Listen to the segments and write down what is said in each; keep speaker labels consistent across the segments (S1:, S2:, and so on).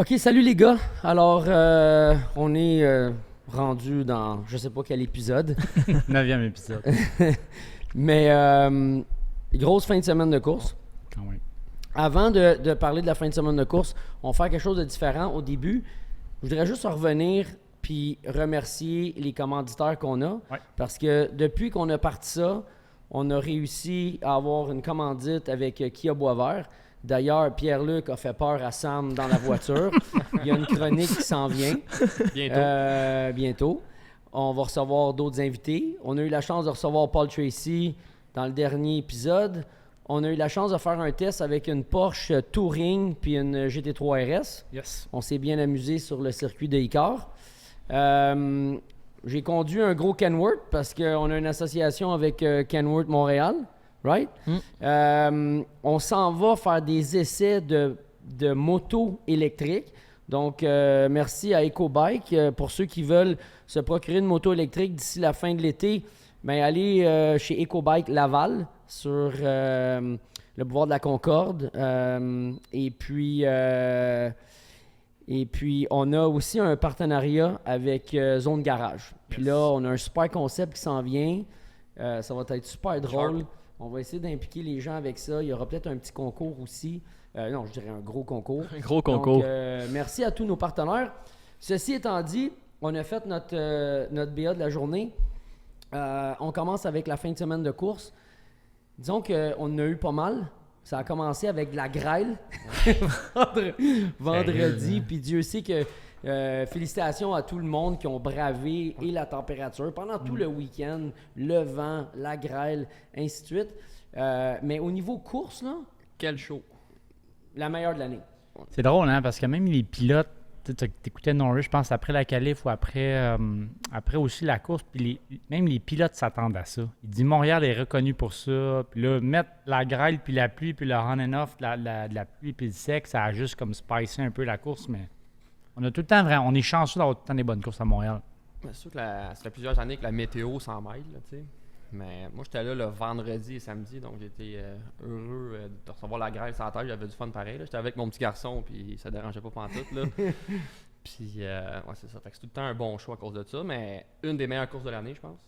S1: OK, salut les gars. Alors, on est rendu dans je sais pas quel épisode,
S2: 9e épisode.
S1: mais grosse fin de semaine de course.
S2: Ah oui.
S1: Avant de parler de la fin de semaine de course, on va faire quelque chose de différent au début. Je voudrais juste revenir puis remercier les commanditaires qu'on a.
S2: Ouais.
S1: Parce que depuis qu'on a parti ça, on a réussi à avoir une commandite avec Kia Boisvert. D'ailleurs, Pierre-Luc a fait peur à Sam dans la voiture. Il y a une chronique qui s'en vient. Bientôt. On va recevoir d'autres invités. On a eu la chance de recevoir Paul Tracy dans le dernier épisode. On a eu la chance de faire un test avec une Porsche Touring puis une GT3 RS.
S2: Yes.
S1: On s'est bien amusé sur le circuit de Icar. J'ai conduit un gros Kenworth parce qu'on a une association avec Kenworth Montréal. Right? On s'en va faire des essais de motos électriques. Donc, merci à EcoBike. Pour ceux qui veulent se procurer une moto électrique d'ici la fin de l'été, ben, allez chez EcoBike Laval sur le boulevard de la Concorde. Et puis, on a aussi un partenariat avec Zone Garage. Puis là, on a un super concept qui s'en vient. Ça va être super drôle. On va essayer d'impliquer les gens avec ça. Il y aura peut-être un petit concours aussi. Non, je dirais un gros concours.
S2: Un gros concours.
S1: Donc, merci à tous nos partenaires. Ceci étant dit, on a fait notre BA de la journée. On commence avec la fin de semaine de course. Disons qu'on en a eu pas mal. Ça a commencé avec de la grêle vendredi. Puis Dieu sait que félicitations à tout le monde qui ont bravé et la température pendant tout le week-end, le vent, la grêle, ainsi de suite. Mais au niveau course, là,
S3: quel show!
S1: La meilleure de l'année.
S2: C'est drôle, hein, parce que même les pilotes, tu écoutais Norris, je pense, après la qualif ou après aussi la course, puis même les pilotes s'attendent à ça. Il dit Montréal est reconnu pour ça, puis là, mettre la grêle, puis la pluie, puis le on and off, la pluie, puis le sec, ça a juste comme spicé un peu la course, mais on a tout le temps on est chanceux d'avoir tout le temps des bonnes courses à Montréal.
S3: C'est sûr que ça fait plusieurs années que la météo s'en mêle, là, tu sais. Mais moi, j'étais là le vendredi et samedi, donc j'étais heureux de recevoir la grêle sur la tête. J'avais du fun pareil. Là. J'étais avec mon petit garçon, puis ça dérangeait pas pantoute, là. Puis, ouais, c'est ça. Fait que c'est tout le temps un bon choix à cause de ça, mais une des meilleures courses de l'année, je pense.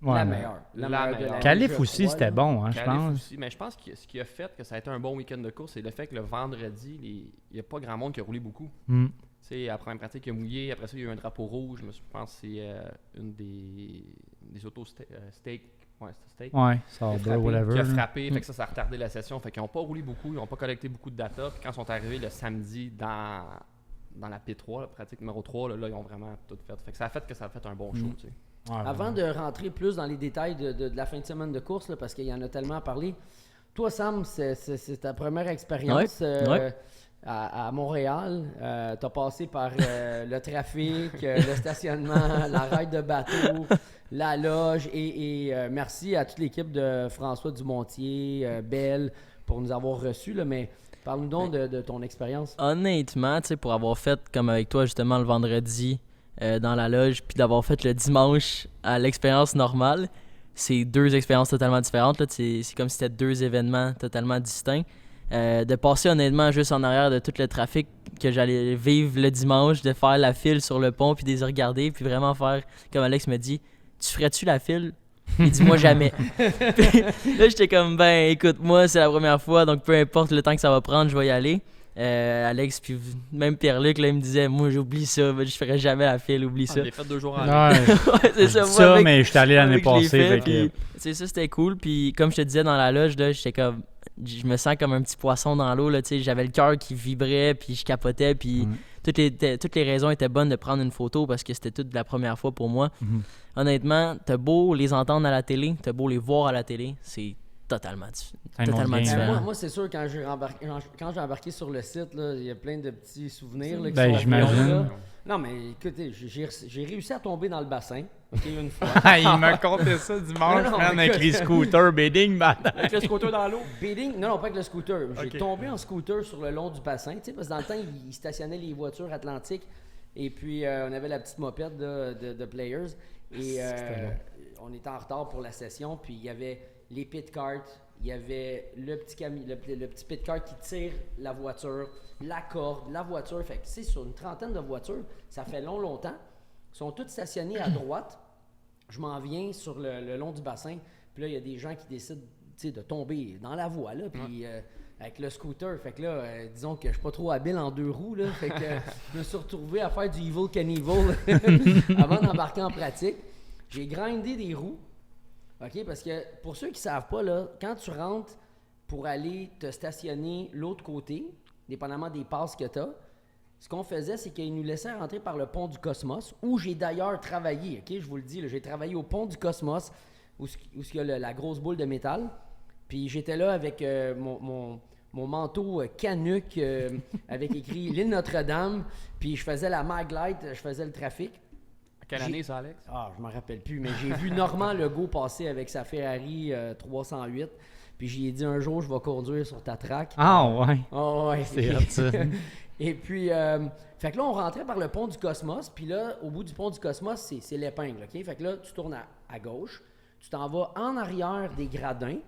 S2: Ouais,
S1: la
S2: mais
S1: meilleure.
S3: La
S1: meilleure de
S3: meilleure.
S1: l'année,
S2: Qualif
S1: je
S2: aussi,
S1: crois,
S2: c'était
S1: là.
S2: bon, hein, je
S3: Calif
S2: pense.
S3: aussi, mais je pense que ce qui a fait que ça a été un bon week-end de course, c'est le fait que le vendredi, il n'y a pas grand monde qui a roulé beaucoup.
S2: Mm.
S3: Tu sais, après une pratique, il a mouillé. Après ça, il y a eu un drapeau rouge. Je pense que c'est une des autos steak. Ouais, c'était steak.
S2: Ouais, ça
S3: Qui a
S2: va,
S3: frappé,
S2: whatever.
S3: qui a frappé, fait que ça a retardé la session. Fait qu'ils n'ont pas roulé beaucoup, ils n'ont pas collecté beaucoup de data. Puis quand ils sont arrivés le samedi dans la P3, la pratique numéro 3, là, ils ont vraiment tout fait. Fait que ça a fait un bon show, tu sais.
S2: Ouais,
S1: Avant
S2: vraiment.
S1: de rentrer plus dans les détails de la fin de semaine de course, là, parce qu'il y en a tellement à parler, toi, Sam, c'est ta première expérience
S4: Ouais.
S1: à Montréal. Tu as passé par le trafic, le stationnement, la ride de bateau, la loge et merci à toute l'équipe de François Dumontier, Belle, pour nous avoir reçus. Là, mais parle-nous donc de ton expérience.
S4: Honnêtement, tu sais, pour avoir fait comme avec toi justement le vendredi dans la loge, puis d'avoir fait le dimanche à l'expérience normale, c'est deux expériences totalement différentes. Là. C'est comme si c'était deux événements totalement distincts. De passer honnêtement juste en arrière de tout le trafic que j'allais vivre le dimanche, de faire la file sur le pont, puis de les regarder, puis vraiment faire, comme Alex me dit, tu ferais-tu la file? Il dit moi jamais. Puis là j'étais comme ben écoute, moi c'est la première fois, donc peu importe le temps que ça va prendre, je vais y aller. Alex puis même Pierre-Luc là, il me disait moi j'oublie ça, je ferais jamais la file, oublie
S3: Je
S4: ça.
S3: l'ai fait 2 jours en
S2: Ouais,
S4: Ouais, c'est
S2: je
S4: ça,
S2: dis
S4: moi,
S2: ça,
S4: avec-
S2: mais j'étais allé l'année
S4: avec, je l'ai
S2: passée.
S4: fait,
S2: Fait que,
S4: puis, c'est ça, c'était cool. Puis comme je te disais dans la loge, là, j'étais comme, je me sens comme un petit poisson dans l'eau. Là, tu sais, j'avais le cœur qui vibrait, puis je capotais. Puis toutes les raisons étaient bonnes de prendre une photo parce que c'était toute la première fois pour moi.
S2: Mhm.
S4: Honnêtement, t'as beau les entendre à la télé, t'as beau les voir à la télé, c'est totalement,
S2: Un autre
S4: totalement
S2: game,
S4: différent.
S1: Moi, c'est sûr, quand j'ai embarqué sur le site, là, il y a plein de petits souvenirs. Là, qui
S2: Ben,
S1: sont
S2: j'imagine.
S1: venus, là. Non, mais écoutez, j'ai réussi à tomber dans le bassin, OK, une fois.
S2: Ah, il m'a conté ça dimanche,
S1: Non, non,
S2: man,
S1: mais
S2: avec
S1: écoute.
S2: les scooters, bedding, man.
S1: Avec le scooter dans l'eau. Bedding? Non, pas avec le scooter. J'ai
S2: Ok.
S1: tombé en scooter sur le long du bassin, tu sais, parce que dans le temps, ils stationnaient les voitures Atlantiques. Et puis, on avait la petite mopette de Players. Et on était en retard pour la session. Puis, il y avait les pit carts, il y avait le petit pit car qui tire la voiture, la corde, la voiture. Fait que c'est sur une trentaine de voitures, ça fait longtemps. Ils sont tous stationnés à droite. Je m'en viens sur le long du bassin. Puis là, il y a des gens qui décident de tomber dans la voie, là, puis avec le scooter. Fait que là, disons que je suis pas trop habile en 2 roues, là. Fait que je me suis retrouvé à faire du Evil Knievel avant d'embarquer en pratique. J'ai grindé des roues. OK? Parce que pour ceux qui ne savent pas, là, quand tu rentres pour aller te stationner l'autre côté, dépendamment des passes que tu as, ce qu'on faisait, c'est qu'ils nous laissaient rentrer par le pont du Cosmos, où j'ai d'ailleurs travaillé. OK? Je vous le dis, là, j'ai travaillé au pont du Cosmos, où il y a la grosse boule de métal. Puis j'étais là avec mon manteau Canuck avec écrit l'île Notre-Dame. Puis je faisais la Maglite, je faisais le trafic.
S3: Quelle année ça, Alex?
S1: Ah, je m'en rappelle plus, mais j'ai vu Normand Legault passer avec sa Ferrari 308. Puis j'ai dit un jour, je vais conduire sur ta track.
S2: Ah, ouais.
S1: Oh, ouais.
S2: C'est hot, ça.
S1: Et puis, fait que là, on rentrait par le pont du Cosmos. Puis là, au bout du pont du Cosmos, c'est l'épingle, OK? Fait que là, tu tournes à gauche. Tu t'en vas en arrière des gradins.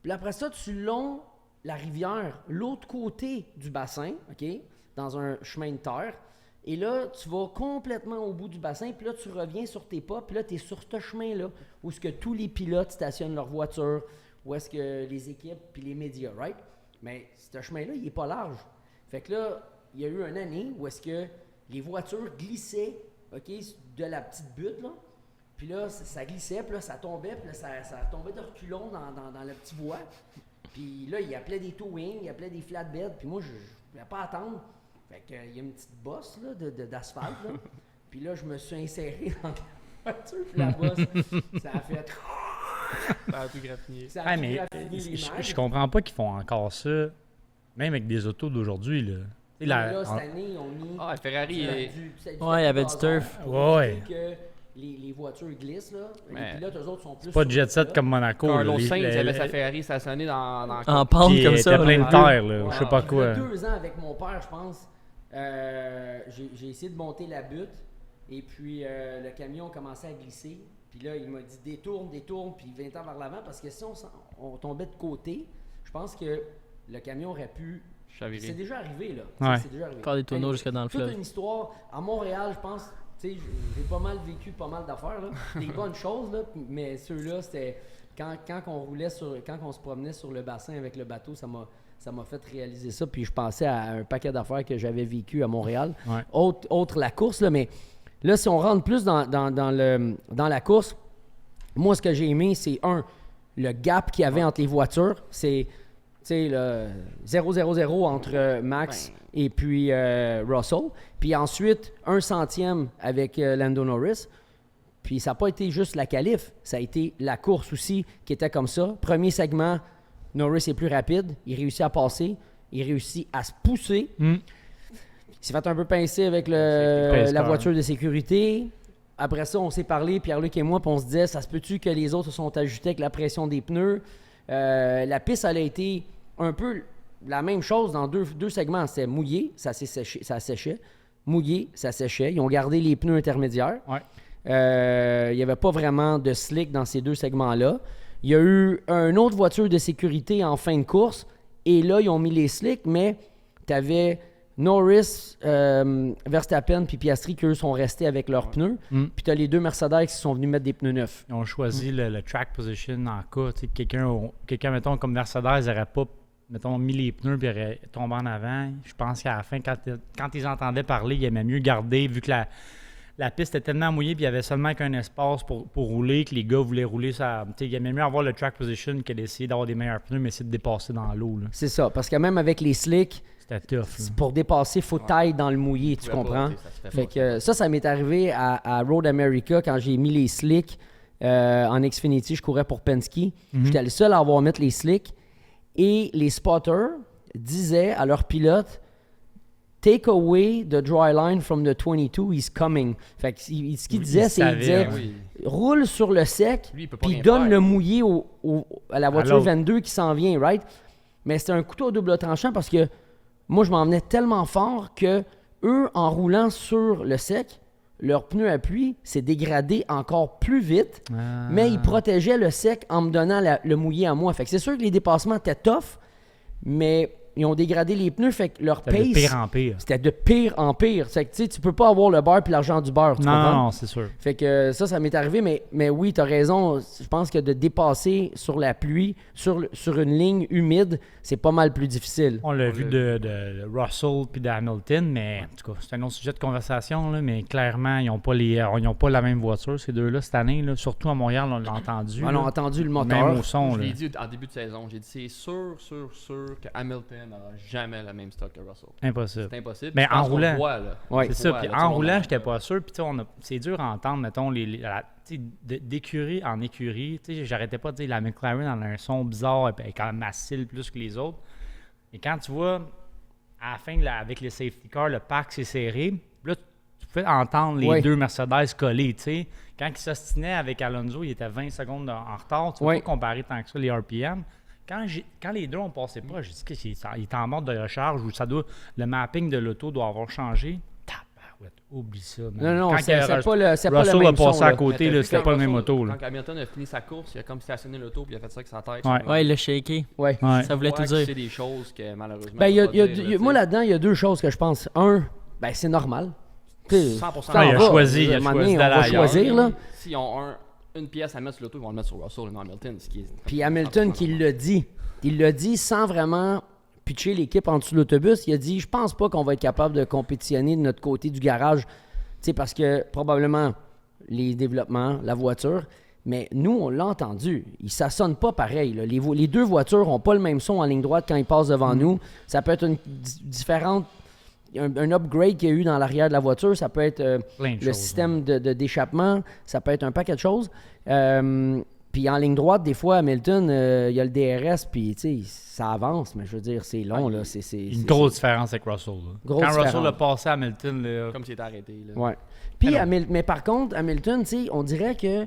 S1: Puis après ça, tu longes la rivière, l'autre côté du bassin, OK? Dans un chemin de terre. Et là, tu vas complètement au bout du bassin, puis là, tu reviens sur tes pas, puis là, tu es sur ce chemin-là, où est-ce que tous les pilotes stationnent leur voiture, où est-ce que les équipes, puis les médias, right? Mais ce chemin-là, il n'est pas large. Fait que là, il y a eu une année où est-ce que les voitures glissaient, OK, de la petite butte, là, puis là, ça glissait, puis là, ça tombait, puis là, ça tombait de reculons dans le petit bois. Puis là, il appelait des towing, il appelait des flatbeds, puis moi, je ne voulais pas attendre. Fait qu'il y a une petite bosse là, d'asphalte, là. Puis là, je me suis inséré dans la voiture, puis la bosse, ça a fait...
S3: Ça a tout graffiné.
S1: Ça a tout
S2: mais
S1: graffiné les
S2: je
S1: mags.
S2: comprends pas qu'ils font encore ça, même avec des autos d'aujourd'hui, là. Tu sais,
S1: Là, cette année, ils ont mis...
S3: Ah, Ferrari,
S4: Ouais, il y avait du turf.
S1: Ouais. Que les voitures glissent, là.
S3: Mais
S1: Les pilotes, eux autres, sont plus...
S2: c'est pas de
S1: sur
S2: jet set
S1: là.
S2: comme Monaco.
S3: Carlos
S2: là.
S3: Sainz avait sa Ferrari stationnée dans
S4: En pente
S2: Puis
S4: comme
S2: était
S4: ça.
S2: plein de
S4: là.
S2: terre, là,
S1: Ouais,
S2: je sais pas
S1: puis il y a
S2: quoi.
S1: 2 ans, avec mon père, je pense, j'ai essayé de monter la butte, et puis le camion commençait à glisser. Puis là, il m'a dit détourne, puis 20 ans vers l'avant, parce que si on tombait de côté, je pense que le camion aurait pu...
S3: chaviré.
S1: C'est déjà arrivé, là.
S2: Ouais.
S1: C'est déjà arrivé.
S4: Encore des tonneaux jusque dans le
S1: Toute
S4: fleuve.
S1: une histoire. À Montréal, je pense, tu sais, j'ai pas mal vécu pas mal d'affaires, là. Des bonnes choses, là, mais ceux-là, c'était... Quand on se promenait sur le bassin avec le bateau, ça m'a fait réaliser ça. Puis je pensais à un paquet d'affaires que j'avais vécu à Montréal.
S2: Ouais.
S1: Autre la course, là, mais là, si on rentre plus dans la course, moi, ce que j'ai aimé, c'est le gap qu'il y avait entre les voitures. C'est, tu sais, le 0-0-0 entre Max et puis Russell. Puis ensuite, 1 centième avec Lando Norris. Puis ça n'a pas été juste la qualif, ça a été la course aussi qui était comme ça. Premier segment, Norris est plus rapide, il réussit à passer, il réussit à se pousser. Il s'est fait un peu pincer avec la voiture de sécurité. Après ça, on s'est parlé, Pierre-Luc et moi, puis on se disait, ça se peut-tu que les autres se sont ajustés avec la pression des pneus? La piste, elle a été un peu la même chose dans deux segments. C'était mouillé, ça séchait. Mouillé, ça séchait. Ils ont gardé les pneus intermédiaires.
S2: Ouais.
S1: Il n'y avait pas vraiment de slick dans ces 2 segments-là. Il y a eu une autre voiture de sécurité en fin de course, et là, ils ont mis les slicks, mais tu avais Norris, Verstappen puis Piastri qui, eux, sont restés avec leurs pneus. Puis tu as les 2 Mercedes qui sont venus mettre des pneus neufs.
S2: Ils ont choisi le track position en cas. Tu sais, quelqu'un, mettons, comme Mercedes, n'aurait pas, mettons, mis les pneus et aurait tombé en avant. Je pense qu'à la fin, quand ils entendaient parler, ils aimaient mieux garder, vu que la piste était tellement mouillée puis il y avait seulement qu'un espace pour rouler, que les gars voulaient rouler ça. Il aimait mieux avoir le track position que d'essayer d'avoir des meilleurs pneus, mais essayer de dépasser dans l'eau. Là.
S1: C'est ça, parce que même avec les slicks,
S2: C'était tough. Là.
S1: pour dépasser, il faut tailler dans le mouillé, tu comprends? Fait que ça m'est arrivé à Road America quand j'ai mis les slicks en Xfinity. Je courais pour Penske. J'étais le seul à avoir mis les slicks. Et les spotters disaient à leur pilote, take away the dry line from the 22, he's coming. Fait que ce qu'il disait, c'est qu'il disait, roule sur le sec, puis donne le mouillé à la voiture 22 qui s'en vient, right? Mais c'était un couteau à double tranchant parce que moi, je m'en venais tellement fort que eux, en roulant sur le sec, leur pneu à pluie s'est dégradé encore plus vite,
S2: Ah.
S1: mais ils protégeaient le sec en me donnant le mouillé à moi. Fait que c'est sûr que les dépassements étaient tough, mais ils ont dégradé les pneus, fait que leur
S2: C'était de
S1: pace,
S2: pire en pire.
S1: c'était de pire en pire. Fait que tu peux pas avoir le beurre puis l'argent du beurre, tu comprends?
S2: Non, c'est sûr.
S1: Fait que ça m'est arrivé, mais oui, t'as raison. Je pense que de dépasser sur la pluie, sur une ligne humide, c'est pas mal plus difficile.
S2: On l'a vu de Russell puis de Hamilton, mais en tout cas, c'est un autre sujet de conversation, là, mais clairement, ils n'ont pas la même voiture, ces deux-là, cette année. Là. Surtout à Montréal, on l'a entendu.
S1: On a
S2: là.
S1: entendu le
S2: Même
S1: moteur.
S2: au son.
S3: Je
S2: Là.
S3: l'ai dit en début de saison. J'ai dit c'est sûr que Hamilton n'aura jamais le même stock que Russell.
S2: Impossible.
S3: C'est impossible.
S2: Mais
S3: Je pense
S2: en
S3: qu'on
S2: roulant.
S3: le voit, là.
S1: Ouais.
S2: C'est ça.
S3: Ouais,
S2: Puis
S3: là, tout le
S2: en
S3: monde
S2: roulant,
S3: en-
S2: j'étais pas sûr. Puis tu sais, c'est dur à entendre, mettons, d'écurie en écurie. Tu sais, j'arrêtais pas de dire la McLaren en a un son bizarre et puis elle est quand même massile plus que les autres. Et quand tu vois, à la fin, là, avec les safety cars, le pack s'est serré, là, tu peux entendre les
S1: Ouais.
S2: deux Mercedes collés, tu sais. Quand ils s'ostinaient avec Alonso, il était 20 secondes en retard. Tu peux
S1: Ouais.
S2: pas comparer tant que ça les RPM. Quand les deux ont passé pas, j'ai dit qu'il est en mode de recharge ou le mapping de l'auto doit avoir changé. Tabarouette, oublie ça. man.
S1: Non,
S2: Quand
S1: c'est pas le
S2: Russell
S1: même
S2: a passé
S1: son,
S2: à
S1: là.
S2: côté,
S3: Mais t'as
S2: là,
S3: vu
S2: c'était
S3: quand
S2: pas le même
S3: Russell-
S2: auto. Là.
S3: Quand Hamilton a fini sa course, il a comme stationné l'auto puis il a fait ça avec sa tête.
S2: Ouais.
S4: Ouais, il l'a shaké.
S1: Ouais.
S2: Ouais.
S4: Ça voulait tout dire.
S3: C'est des choses que malheureusement.
S1: Ben,
S3: on peut pas dire, là,
S1: moi,
S3: tu sais.
S1: là-dedans, il y a deux choses que je pense. Un, ben, c'est normal. Tu sais,
S3: 100%.
S1: t'en
S2: Ouais, il a
S1: vas.
S2: choisi, il a
S1: À un moment
S2: choisi
S1: donné, on
S2: d'aller
S1: va
S2: ailleurs.
S1: choisir, là.
S3: S'ils ont une pièce à mettre sur l'auto, ils vont le mettre sur Russell et non Hamilton. Ce qui est
S1: Puis Hamilton qui l'a dit. Il l'a dit sans vraiment pitcher l'équipe en dessous de l'autobus. Il a dit, je pense pas qu'on va être capable de compétitionner de notre côté du garage. Tu sais, parce que probablement les développements, la voiture, mais nous, on l'a entendu. Ça sonne pas pareil. Là. Les deux voitures n'ont pas le même son en ligne droite quand ils passent devant nous. Ça peut être une différente... Un upgrade qu'il y a eu dans l'arrière de la voiture. Ça peut être
S2: Plein de
S1: le
S2: choses,
S1: système d'échappement. Ça peut être un paquet de choses. Puis en ligne droite, des fois, Hamilton, il y a le DRS, puis tu sais, ça avance, mais je veux dire, c'est long, là. C'est
S2: Une grosse différence avec Russell. Là.
S1: Grosse
S2: Quand Russell
S1: différence.
S2: a passé à Hamilton, là,
S3: comme s'il était arrêté. Là.
S1: Ouais. Puis,
S2: Mais
S1: mais par contre, Hamilton, tu sais, on dirait que,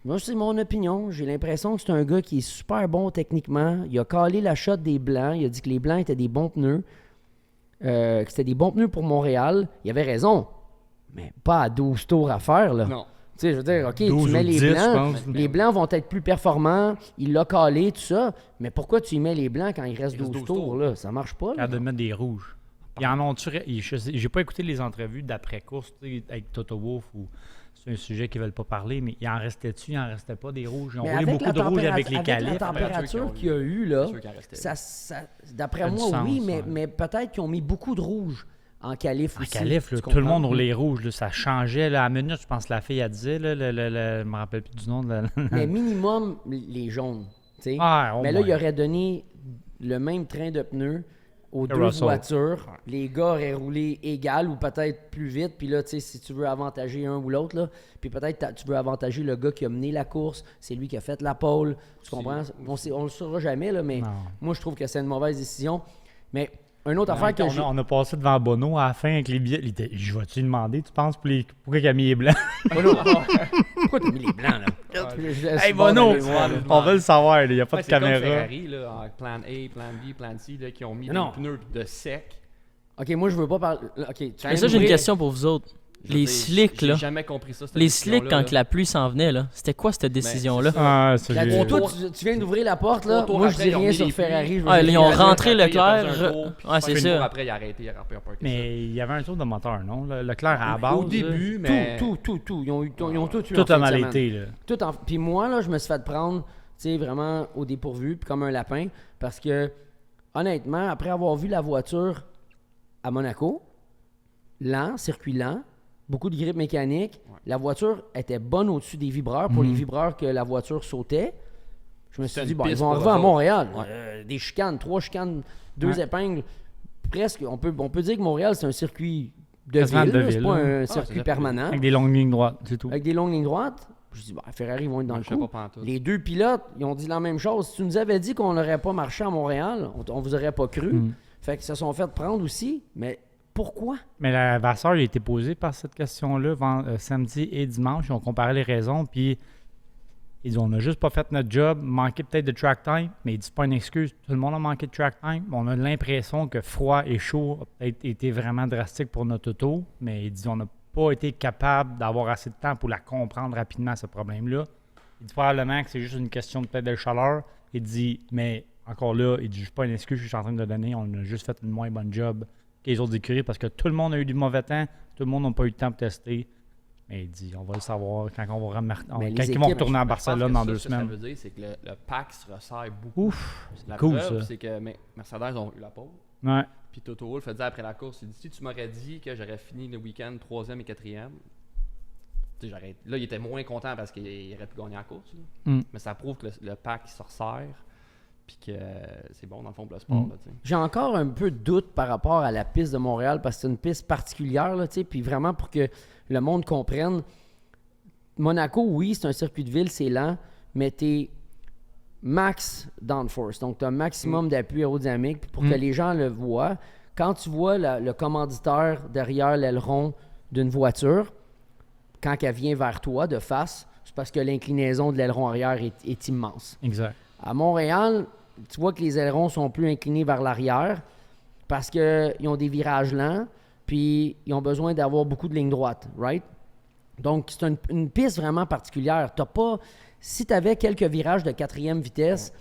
S1: moi, c'est mon opinion, j'ai l'impression que c'est un gars qui est super bon techniquement. Il a calé la shot des Blancs, il a dit que les Blancs étaient des bons pneus, que c'était des bons pneus pour Montréal. Il avait raison, mais pas à 12 tours à faire, là.
S3: Non.
S1: Tu sais, je veux dire, OK,
S2: 12
S1: tu mets
S2: ou
S1: les
S2: 10, je
S1: Blancs,
S2: pense.
S1: les Blancs vont être plus performants, il l'a calé, tout ça, mais pourquoi tu y mets les Blancs quand il reste
S3: Il reste
S1: 12
S3: 12
S1: tours,
S3: tours.
S1: là? Ça marche pas, là.
S2: capable de mettre des rouges. Ils en ont-tu. J'ai pas écouté les entrevues d'après-course tu sais, avec Toto Wolff ou c'est un sujet qu'ils veulent pas parler, mais il en restait-tu, il en restait pas des rouges. Ils ont
S1: Mais
S2: roulé
S1: avec
S2: beaucoup
S1: la
S2: de rouges avec
S1: température-
S2: les
S1: avec la
S2: qualifs.
S1: température qu'il y a eu, là,
S3: C'est sûr qu'il en restait.
S1: d'après
S2: Ça a du
S1: moi, oui,
S2: sens, ouais.
S1: mais peut-être qu'ils ont mis beaucoup de rouge en qualif
S2: En
S1: aussi.
S2: qualif, là,
S1: tu
S2: tout le
S1: comprends?
S2: monde roulait rouge. Là, ça changeait. Là, à la minute, je pense que la fille, elle disait, là, je me rappelle plus du nom de la.
S1: Mais minimum, les jaunes, tu sais.
S2: Ah, au
S1: mais là,
S2: moins.
S1: il aurait donné le même train de pneus aux
S2: Que
S1: deux
S2: Russell.
S1: voitures. Les gars auraient roulé égal ou peut-être plus vite. Puis là, tu sais, si tu veux avantager un ou l'autre, là, puis peut-être tu veux avantager le gars qui a mené la course, c'est lui qui a fait la pole. Tu comprends? On le saura jamais, là, mais
S2: Non.
S1: moi, je trouve que c'est une mauvaise décision. Mais une autre
S2: En
S1: affaire
S2: même temps,
S1: que j'ai...
S2: on a passé devant Bono à la fin avec les billets. Il était, je vais-tu lui demander, tu penses, pourquoi il a mis les blancs?
S1: Pourquoi t'as mis les blancs, là?
S2: Hey Bono, on veut le savoir, il n'y a pas
S3: Ouais,
S2: de
S3: c'est comme
S2: caméra.
S3: Ferrari, là, en plan A, plan B, plan C, là, qui ont mis
S1: Non.
S3: des pneus de sec.
S1: OK, moi, je veux pas parler... OK, tu viens
S4: Mais ça,
S1: de
S4: j'ai une
S1: m'ouvrir-
S4: question pour vous autres. Les slicks, là.
S3: J'ai jamais compris ça. cette
S4: Les slicks,
S3: décision-là,
S4: quand la pluie s'en venait, là. C'était quoi cette décision-là?
S3: c'est
S2: Ah, ça,
S1: Là,
S2: j'ai-
S1: toi, tu viens d'ouvrir la porte, là.
S3: Trois tours
S1: Moi, je
S3: après,
S1: dis
S3: ils ont
S1: rien
S3: mis
S1: sur
S3: les
S1: Ferrari.
S3: pneus.
S1: je veux
S4: Ah,
S1: dire
S4: ils ont
S1: rien.
S4: rentré
S3: Après, il a
S4: Leclerc,
S3: perdu un tour, puis
S4: ouais, c'est
S3: cinq
S4: ça.
S3: tours après, il a arrêté, il a rappelé un peu.
S2: Mais il y avait un tour de moteur, non? Leclerc à la base.
S3: Au début, mais.
S1: Tout. Ils ont tout eu en
S2: Tout
S1: fin
S2: a
S1: de
S2: mal
S1: semaine.
S2: été, là.
S1: Puis moi, là, je me suis fait prendre, tu sais, vraiment au dépourvu, puis comme un lapin, parce que, honnêtement, après avoir vu la voiture à Monaco, circuit lent, beaucoup de grippe mécanique, la voiture était bonne au-dessus des vibreurs, pour les vibreurs que la voiture sautait. Je me suis
S3: C'était
S1: dit,
S3: une
S1: bon, ils
S3: piste
S1: vont
S3: pour
S1: arriver à
S3: eux autres.
S1: Montréal.
S3: Ouais.
S1: Des chicanes, 3 chicanes, 2
S2: Ouais.
S1: épingles. Presque, on peut dire que Montréal, c'est un circuit de
S2: Quasiment
S1: ville.
S2: de
S1: là, c'est
S2: ville,
S1: pas
S2: là.
S1: un
S3: c'est
S1: circuit
S3: ça.
S1: permanent.
S2: Avec des longues lignes droites, c'est tout.
S1: Avec des longues lignes droites. Je dis, bah, Ferrari vont être dans
S3: Je
S1: le
S3: sais
S1: coup.
S3: pas pantoute.
S1: Les deux pilotes, ils ont dit la même chose. Si tu nous avais dit qu'on n'aurait pas marché à Montréal, on vous aurait pas cru.
S2: Mm.
S1: Fait qu'ils se sont fait prendre aussi. Mais pourquoi?
S2: Mais la Vasseur, il a été posé par cette question-là samedi et dimanche. Ils ont comparé les raisons, puis ils disent on n'a juste pas fait notre job, manqué peut-être de track time, mais il dit c'est pas une excuse. Tout le monde a manqué de track time. On a l'impression que froid et chaud a peut-être été vraiment drastique pour notre auto, mais il dit on n'a pas été capable d'avoir assez de temps pour la comprendre rapidement, ce problème-là. Il dit probablement que c'est juste une question de peut-être de chaleur. Il dit, mais encore là, il dit, je suis pas une excuse que je suis en train de donner. On a juste fait une moins bonne job que les autres écuries parce que tout le monde a eu du mauvais temps. Tout le monde n'a pas eu le temps de tester. Mais il dit, on va le savoir quand on va quand ils vont retourner à Barcelone dans 2 semaines.
S3: Ce que ça veut dire, c'est que le pack se resserre beaucoup.
S2: Ouf,
S3: La
S2: cool
S3: preuve,
S2: ça.
S3: c'est que Mercedes ont eu la pole.
S2: Ouais.
S3: Puis Toto Wolff faisait après la course, il dit, si tu m'aurais dit que j'aurais fini le week-end 3e et 4e, là, il était moins content parce qu'il aurait pu gagner la course. Mais ça prouve que le pack il se resserre. Puis que c'est bon dans le fond pour le sport. Là,
S1: j'ai encore un peu de doute par rapport à la piste de Montréal parce que c'est une piste particulière. Là, puis vraiment pour que le monde comprenne, Monaco, oui, c'est un circuit de ville, c'est lent, mais t'es max downforce. Donc, tu as un maximum d'appui aérodynamique. Puis pour que les gens le voient, quand tu vois le commanditaire derrière l'aileron d'une voiture, quand elle vient vers toi de face, c'est parce que l'inclinaison de l'aileron arrière est immense.
S2: Exact.
S1: À Montréal, tu vois que les ailerons sont plus inclinés vers l'arrière parce qu'ils ont des virages lents puis ils ont besoin d'avoir beaucoup de lignes droites, right? Donc, c'est une piste vraiment particulière. T'as pas... Si tu avais quelques virages de 4e vitesse,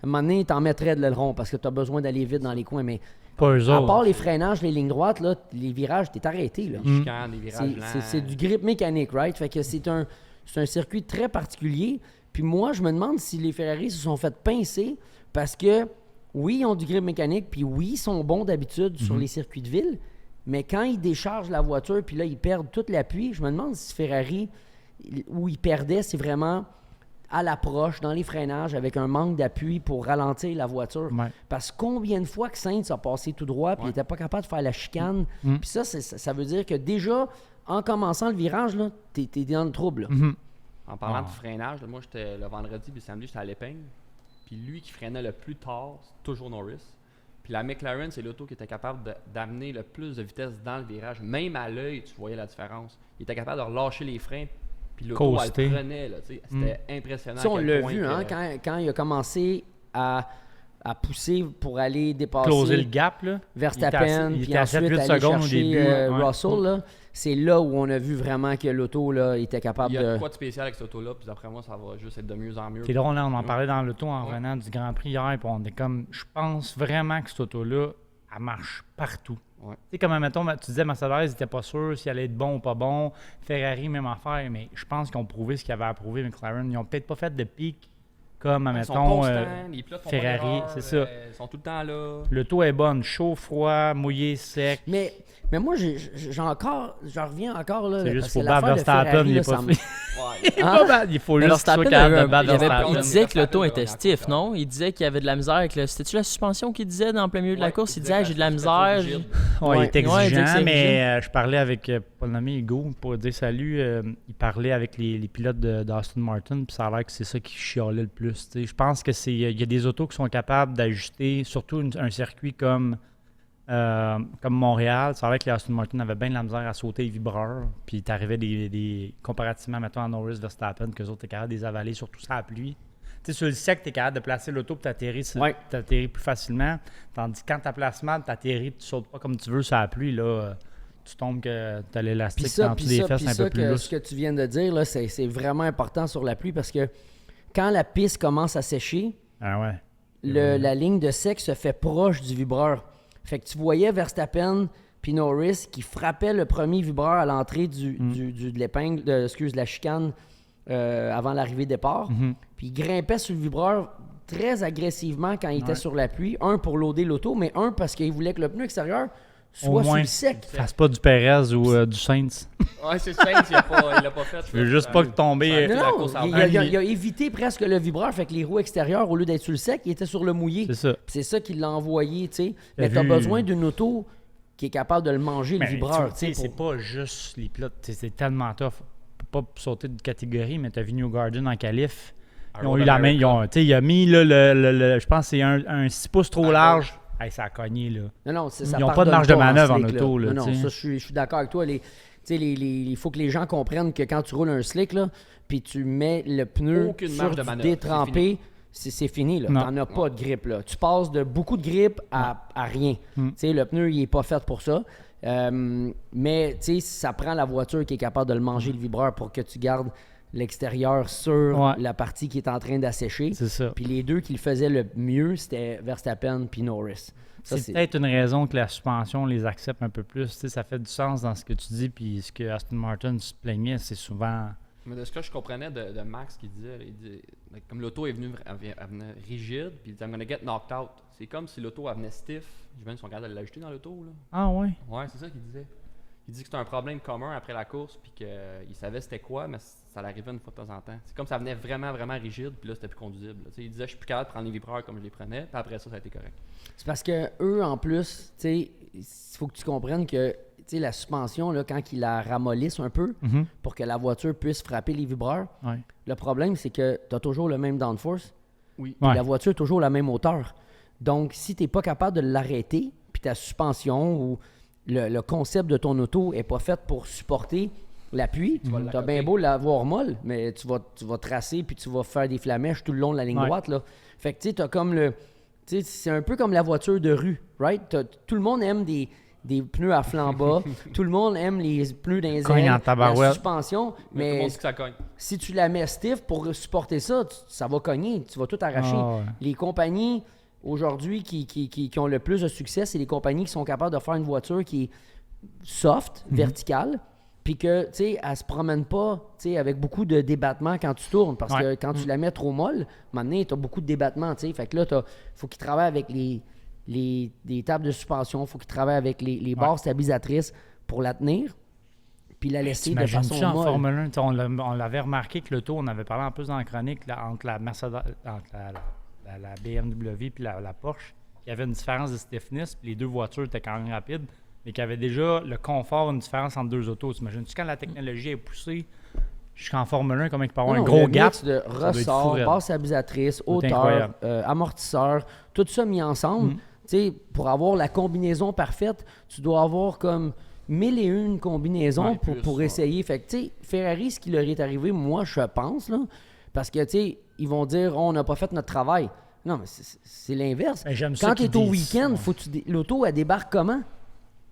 S1: à un moment donné, t'en mettrais de l'aileron parce que tu as besoin d'aller vite dans les coins, mais
S2: pas eux
S1: à
S2: autres.
S1: part les freinages, les lignes droites, là, les virages, t'es arrêté. Là.
S3: Les chicanes, les virages lents.
S1: C'est du grip mécanique, right? Fait que c'est un circuit très particulier. Puis moi, je me demande si les Ferrari se sont fait pincer parce que, oui, ils ont du grip mécanique, puis oui, ils sont bons d'habitude sur les circuits de ville, mais quand ils déchargent la voiture, puis là, ils perdent tout l'appui, je me demande si Ferrari, où ils perdaient, c'est vraiment à l'approche, dans les freinages, avec un manque d'appui pour ralentir la voiture.
S2: Ouais.
S1: Parce que combien de fois que Sainz a passé tout droit, puis il n'était pas capable de faire la chicane, puis ça veut dire que déjà, en commençant le virage, là, t'es dans le trouble. Là.
S3: En parlant de freinage, là, moi, j'étais le vendredi puis le samedi, j'étais à l'épingle. Puis lui qui freinait le plus tard, c'est toujours Norris. Puis la McLaren, c'est l'auto qui était capable d'amener le plus de vitesse dans le virage. Même à l'œil, tu voyais la différence. Il était capable de relâcher les freins, puis l'auto, elle le prenait. Là, c'était impressionnant.
S1: Ça, on l'a vu, hein, quand il a commencé à pousser pour aller dépasser
S2: closer le gap, là.
S1: Verstappen,
S2: il
S1: puis
S2: était à 7,
S1: ensuite
S2: 8
S1: aller
S2: secondes au
S1: chercher
S2: début, ouais.
S1: Russell. Là, c'est là où on a vu vraiment que l'auto là, était capable
S3: Il y a
S1: de...
S3: quoi de spécial avec cette auto-là, puis d'après moi, ça va juste être de mieux en mieux.
S2: C'est drôle, là, on en parlait dans l'auto en revenant du Grand Prix hier, puis on est comme, je pense vraiment que cette auto-là, elle marche partout.
S3: Ouais.
S2: Tu sais, comme, mettons, tu disais Mercedes n'était pas sûr s'il allait être bon ou pas bon, Ferrari, même affaire, mais je pense qu'ils ont prouvé ce qu'ils avaient à prouver, McLaren. Ils n'ont peut-être pas fait de pic comme,
S3: Ils sont
S2: mettons,
S3: constants, les pilotes font
S2: Ferrari,
S3: pas d'erreur,
S2: c'est ça.
S3: Ils sont tout le temps là.
S2: L'auto est bonne, chaud, froid, mouillé, sec.
S1: Mais moi, j'en reviens encore là.
S2: C'est juste
S1: parce
S2: pour
S1: que
S2: battre
S1: l'affaire de
S2: Verstappen,
S1: Ferrari,
S2: il
S1: là,
S2: est pas
S1: ça me-
S2: fait.
S3: Ouais.
S2: Il est pas bad, il faut
S4: Mais
S2: juste que tu sois
S4: Verstappen,
S2: capable de battre
S4: il
S2: Verstappen.
S4: disait que l'auto
S3: Verstappen,
S4: était
S3: il
S4: stiff,
S3: gagne
S4: non? Il disait qu'il y avait de la misère avec le... C'était-tu la suspension qu'il disait dans le plein milieu de la
S3: Ouais,
S4: course? Il
S3: il
S4: disait,
S3: disait
S4: ah, j'ai de la
S3: que
S4: misère.
S3: c'était trop rigide.
S2: Ouais, il est
S4: Ouais, il disait
S2: exigeant,
S4: que c'est
S2: mais je parlais avec, pas le nommer Hugo, pour dire salut, il parlait avec les pilotes d'Aston Martin, puis ça a l'air que c'est ça qui chialait le plus. T'sais. Je pense que il y a des autos qui sont capables d'ajuster, surtout un circuit comme Montréal. Ça a l'air que les Aston Martin avaient bien de la misère à sauter les vibreurs, puis t'arrivais des comparativement, mettons, à Norris, Verstappen, qu'eux autres étaient capables de les avaler, surtout sur la pluie. Tu sais, sur le sec, tu es capable de placer l'auto pour t'atterrir plus facilement. Tandis que quand tu places mal, tu atterris et tu sautes pas comme tu veux sur la pluie, là, tu tombes que tu as l'élastique dans tous les fesses un peu plus lousse.
S1: Ce que tu viens de dire, là, c'est vraiment important sur la pluie parce que quand la piste commence à sécher,
S2: Ah ouais.
S1: la ligne de sec se fait proche du vibreur. Fait que tu voyais Verstappen puis Norris qui frappaient le premier vibreur à l'entrée de l'épingle, de la chicane avant l'arrivée départ. Puis il grimpait sur le vibreur très agressivement quand il était sur la pluie. Un, pour loader l'auto, mais un, parce qu'il voulait que le pneu extérieur soit sur le sec.
S2: Fasse pas du Perez ou du Sainz.
S3: Ouais, c'est simple, il l'a pas fait.
S2: Je veux juste pas que tomber.
S1: Non, il a évité presque le vibreur, fait que les roues extérieures, au lieu d'être sur le sec, ils étaient sur le mouillé.
S2: C'est ça.
S1: Puis c'est ça qui l'a envoyé, tu sais.
S2: T'as
S1: Mais t'as
S2: vu-
S1: besoin d'une auto qui est capable de le manger, le
S2: Mais
S1: vibreur.
S2: tu sais, c'est pas juste les pilotes. C'est tellement tough. Pas sauter de catégorie, mais tu as vu New Garden en qualif. Ils ont eu la main. Il a mis là, je pense que c'est un 6 pouces trop large. Hey, ça a cogné. Là.
S1: Non, ça
S2: Ils ont pas de
S1: pardonne
S2: marge de manœuvre en
S1: slick, là.
S2: auto. Là,
S1: Non, ça, je suis d'accord avec toi. Il faut que les gens comprennent que quand tu roules un slick, là, puis tu mets le pneu
S3: Aucune
S1: sur
S3: marge de
S1: du
S3: manœuvre,
S1: détrempé, c'est fini. Tu n'en as pas de grip. Là. Tu passes de beaucoup de grip à rien. Le pneu, il n'est pas fait pour ça. Mais tu sais, ça prend la voiture qui est capable de le manger, le vibreur, pour que tu gardes l'extérieur sur la partie qui est en train d'assécher.
S2: C'est ça.
S1: Puis les deux qui le faisaient le mieux, c'était Verstappen puis Norris. Ça,
S2: C'est peut-être une raison que la suspension les accepte un peu plus. Tu sais, ça fait du sens dans ce que tu dis, puis ce que Aston Martin se plaignait, c'est souvent...
S3: Mais de ce que je comprenais de Max qui disait, il dit, comme l'auto est venue elle venait rigide, puis il dit I'm gonna get knocked out. C'est comme si l'auto elle venait stiff. Je me demande si on regarde l'ajouter dans l'auto. Là.
S2: Ah ouais?
S3: Ouais, c'est ça qu'il disait. Il dit que c'était un problème commun après la course, puis qu'il savait c'était quoi, mais ça l'arrivait une fois de temps en temps. C'est comme ça venait vraiment, vraiment rigide, puis là c'était plus conduisible. Il disait je suis plus capable de prendre les vibreurs comme je les prenais, puis après ça a été correct.
S1: C'est parce que eux, en plus, tu sais, il faut que tu comprennes que la suspension, là, quand ils la ramollissent un peu pour que la voiture puisse frapper les vibreurs, le problème, c'est que tu as toujours le même downforce.
S3: Oui.
S1: Puis la voiture a toujours la même hauteur. Donc, si tu n'es pas capable de l'arrêter, puis ta suspension ou le concept de ton auto n'est pas fait pour supporter l'appui, tu as bien beau l'avoir molle, mais tu vas tracer puis tu vas faire des flamèches tout le long de la ligne droite. Là. Fait que tu sais, tu as comme le... Tu sais, c'est un peu comme la voiture de rue, right? Tout le monde aime des pneus à flanc bas. Tout le monde aime les pneus dans les ailes, la suspension.
S3: Mais tout le monde dit que ça cogne.
S1: Si tu la mets stiff pour supporter ça, ça va cogner. Tu vas tout arracher. Les compagnies, aujourd'hui, qui ont le plus de succès, c'est les compagnies qui sont capables de faire une voiture qui est soft, verticale, puis que, tu sais, elle se promène pas, tu sais, avec beaucoup de débattements quand tu tournes. Parce que quand tu la mets trop molle, maintenant, tu as beaucoup de débattements, tu sais. Fait que là, faut qu'ils travaillent avec les tables de suspension, il faut qu'ils travaillent avec les barres stabilisatrices pour la tenir, puis la laisser de façon molle.
S2: En Formule 1, on l'avait remarqué que l'auto, on avait parlé un peu dans la chronique, là, entre la Mercedes, entre la BMW et la Porsche, il y avait une différence de stiffness, puis les deux voitures étaient quand même rapides, mais qu'il y avait déjà le confort, une différence entre deux autos. T'imagines-tu quand la technologie est poussée jusqu'en Formule 1, comment il peut avoir un gros gap?
S1: De ressort, barre stabilisatrice, hauteur, amortisseur, tout ça mis ensemble. Pour avoir la combinaison parfaite, tu dois avoir comme 1001 combinaisons pour essayer. Fait que, tu sais, Ferrari, ce qui leur est arrivé, moi, je pense, là, parce que, tu sais, ils vont dire, on n'a pas fait notre travail. Non, mais c'est l'inverse. Quand tu es au week-end, l'auto, elle débarque comment?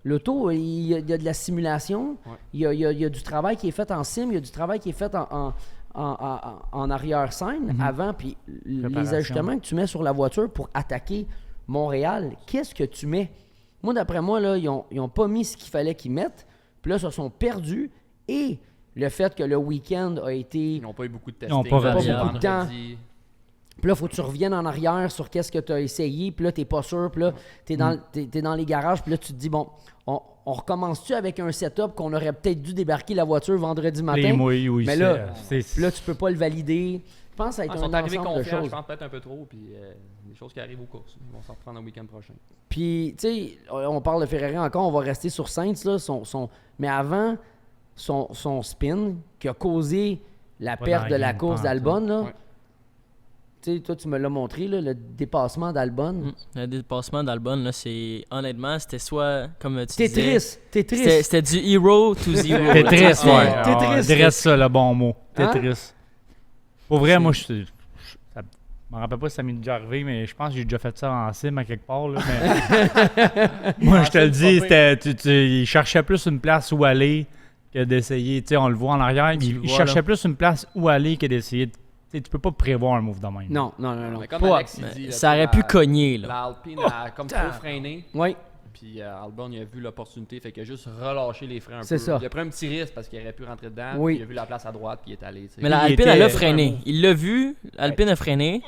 S1: L'auto, il y a de la simulation, il y a du travail qui est fait en sim, il y a du travail qui est fait en arrière-scène avant, puis les ajustements que tu mets sur la voiture pour attaquer Montréal, qu'est-ce que tu mets? Moi, d'après moi, là, ils ont pas mis ce qu'il fallait qu'ils mettent, puis là, ils se sont perdus, et le fait que le week-end a été...
S3: Ils n'ont pas eu beaucoup de testing.
S2: Ils n'ont pas
S1: beaucoup de temps. Puis là, il faut que tu reviennes en arrière sur qu'est-ce que tu as essayé. Puis là, tu n'es pas sûr. Puis là, tu es dans les garages. Puis là, tu te dis, bon, on recommence-tu avec un setup qu'on aurait peut-être dû débarquer la voiture vendredi matin? Mais là, tu peux pas le valider. Je pense que ça a été un ensemble de choses.
S3: Je pense peut-être un peu trop. Puis des choses qui arrivent aux courses. Ils vont s'en reprendre le week-end prochain.
S1: Puis, tu sais, on parle de Ferrari encore. On va rester sur Sainz. Là, mais avant, son spin qui a causé la perte de la course d'Albon, là. T'sais, toi, tu me l'as montré, là, le dépassement d'Albon.
S4: Le dépassement d'Albon, là, honnêtement, c'était soit, comme tu disais...
S1: Tetris.
S4: C'était du hero to zero.
S2: Tetris, ouais.
S1: Tetris.
S2: Dirais ça, le bon mot. Tetris. Pour vrai, moi, je me rappelle pas si ça m'est déjà arrivé, mais je pense que j'ai déjà fait ça en sim à quelque part. Là, mais... moi, je te le dis, il cherchait plus une place où aller que d'essayer. Tu sais, on le voit en arrière. Il cherchait plus une place où aller que d'essayer de... Tu peux pas prévoir un move de même.
S1: Non.
S3: Mais comme Alex dit,
S4: ça aurait pu cogner. Là.
S3: L'Alpine a comme trop freiné.
S1: Oui.
S3: Puis Albon, il a vu l'opportunité, fait qu'il a juste relâché les freins un peu.
S1: C'est ça.
S3: Il a pris un petit risque parce qu'il aurait pu rentrer dedans.
S1: Oui.
S3: Puis il a vu la place à droite, puis il est allé.
S4: Mais l'Alpine, elle a freiné. Il l'a vu, l'Alpine a freiné.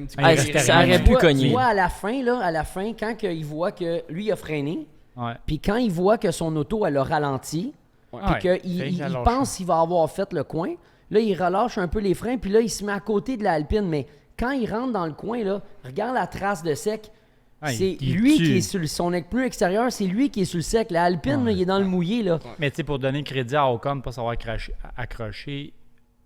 S4: Ça aurait pu cogner.
S1: Tu vois, à la fin, quand il voit que lui a freiné, puis quand il voit que son auto, elle a ralenti, puis qu'il pense qu'il va avoir fait le coin, là, il relâche un peu les freins, puis là, il se met à côté de l'Alpine. Mais quand il rentre dans le coin, là, regarde la trace de sec. C'est lui qui est sur son pneu extérieur, c'est lui qui est sur le sec. L'Alpine, là, il est dans le mouillé. Là.
S2: Mais tu sais, pour donner crédit à Ocon, pas savoir accrocher,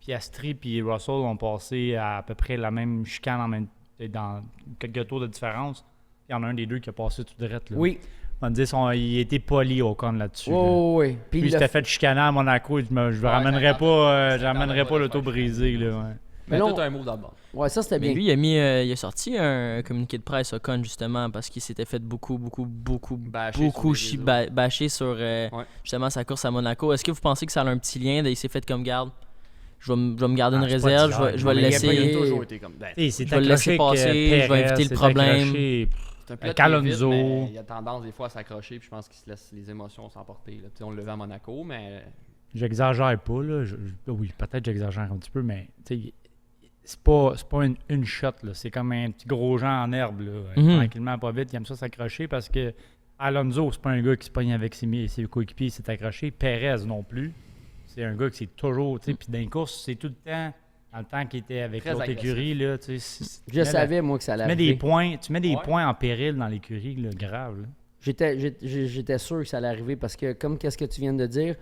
S2: Piastri et Russell ont passé à peu près la même chicane dans quelques tours de différence. Il y en a un des deux qui a passé tout droit.
S1: Oui.
S2: On va dire il était poli Ocon là-dessus.
S1: Oui.
S2: Puis il s'était fait chicaner à Monaco. Je ne ramènerais pas l'auto brisée. Là,
S3: Mais
S1: là,
S3: tout un mot d'abord.
S1: Ouais, ça c'était
S4: Mais
S1: bien.
S4: lui, il a sorti un communiqué de presse Ocon justement parce qu'il s'était fait beaucoup bâcher sur justement sa course à Monaco. Est-ce que vous pensez que ça a un petit lien? Il s'est fait comme garde. Je vais me garder une
S2: c'est pas
S4: réserve,
S2: bizarre,
S4: je vais le
S2: mais
S3: Il a
S4: laisser.
S3: toujours été comme. Ben,
S2: Il s'est
S4: Je vais le laisser
S2: accroché
S4: passer,
S2: avec
S4: je vais éviter le
S2: s'est
S4: problème.
S2: accroché.
S3: c'est un pilote
S2: Alonso.
S3: qui est vite, mais il a tendance des fois à s'accrocher, puis je pense qu'il se laisse les émotions s'emporter. Là. Tu sais, on le vu à Monaco, mais
S2: J'exagère pas, là. Oui, peut-être j'exagère un petit peu, mais tu sais, c'est pas une shot, là. C'est comme un petit gros gens en herbe, là. Tranquillement, pas vite. Il aime ça s'accrocher parce que Alonso, c'est pas un gars qui se pogne avec ses coéquipiers, il s'est accroché. Perez non plus. C'est un gars qui c'est toujours, tu sais, puis dans les courses, c'est tout le temps, dans le temps qu'il était avec
S3: Très
S2: l'autre
S3: agressif.
S2: écurie, là, tu sais.
S1: Je savais, moi, que ça allait arriver.
S2: Tu mets des
S3: Ouais.
S2: points en péril dans l'écurie, là, grave, là.
S1: J'étais sûr que ça allait arriver parce que, comme qu'est-ce que tu viens de dire,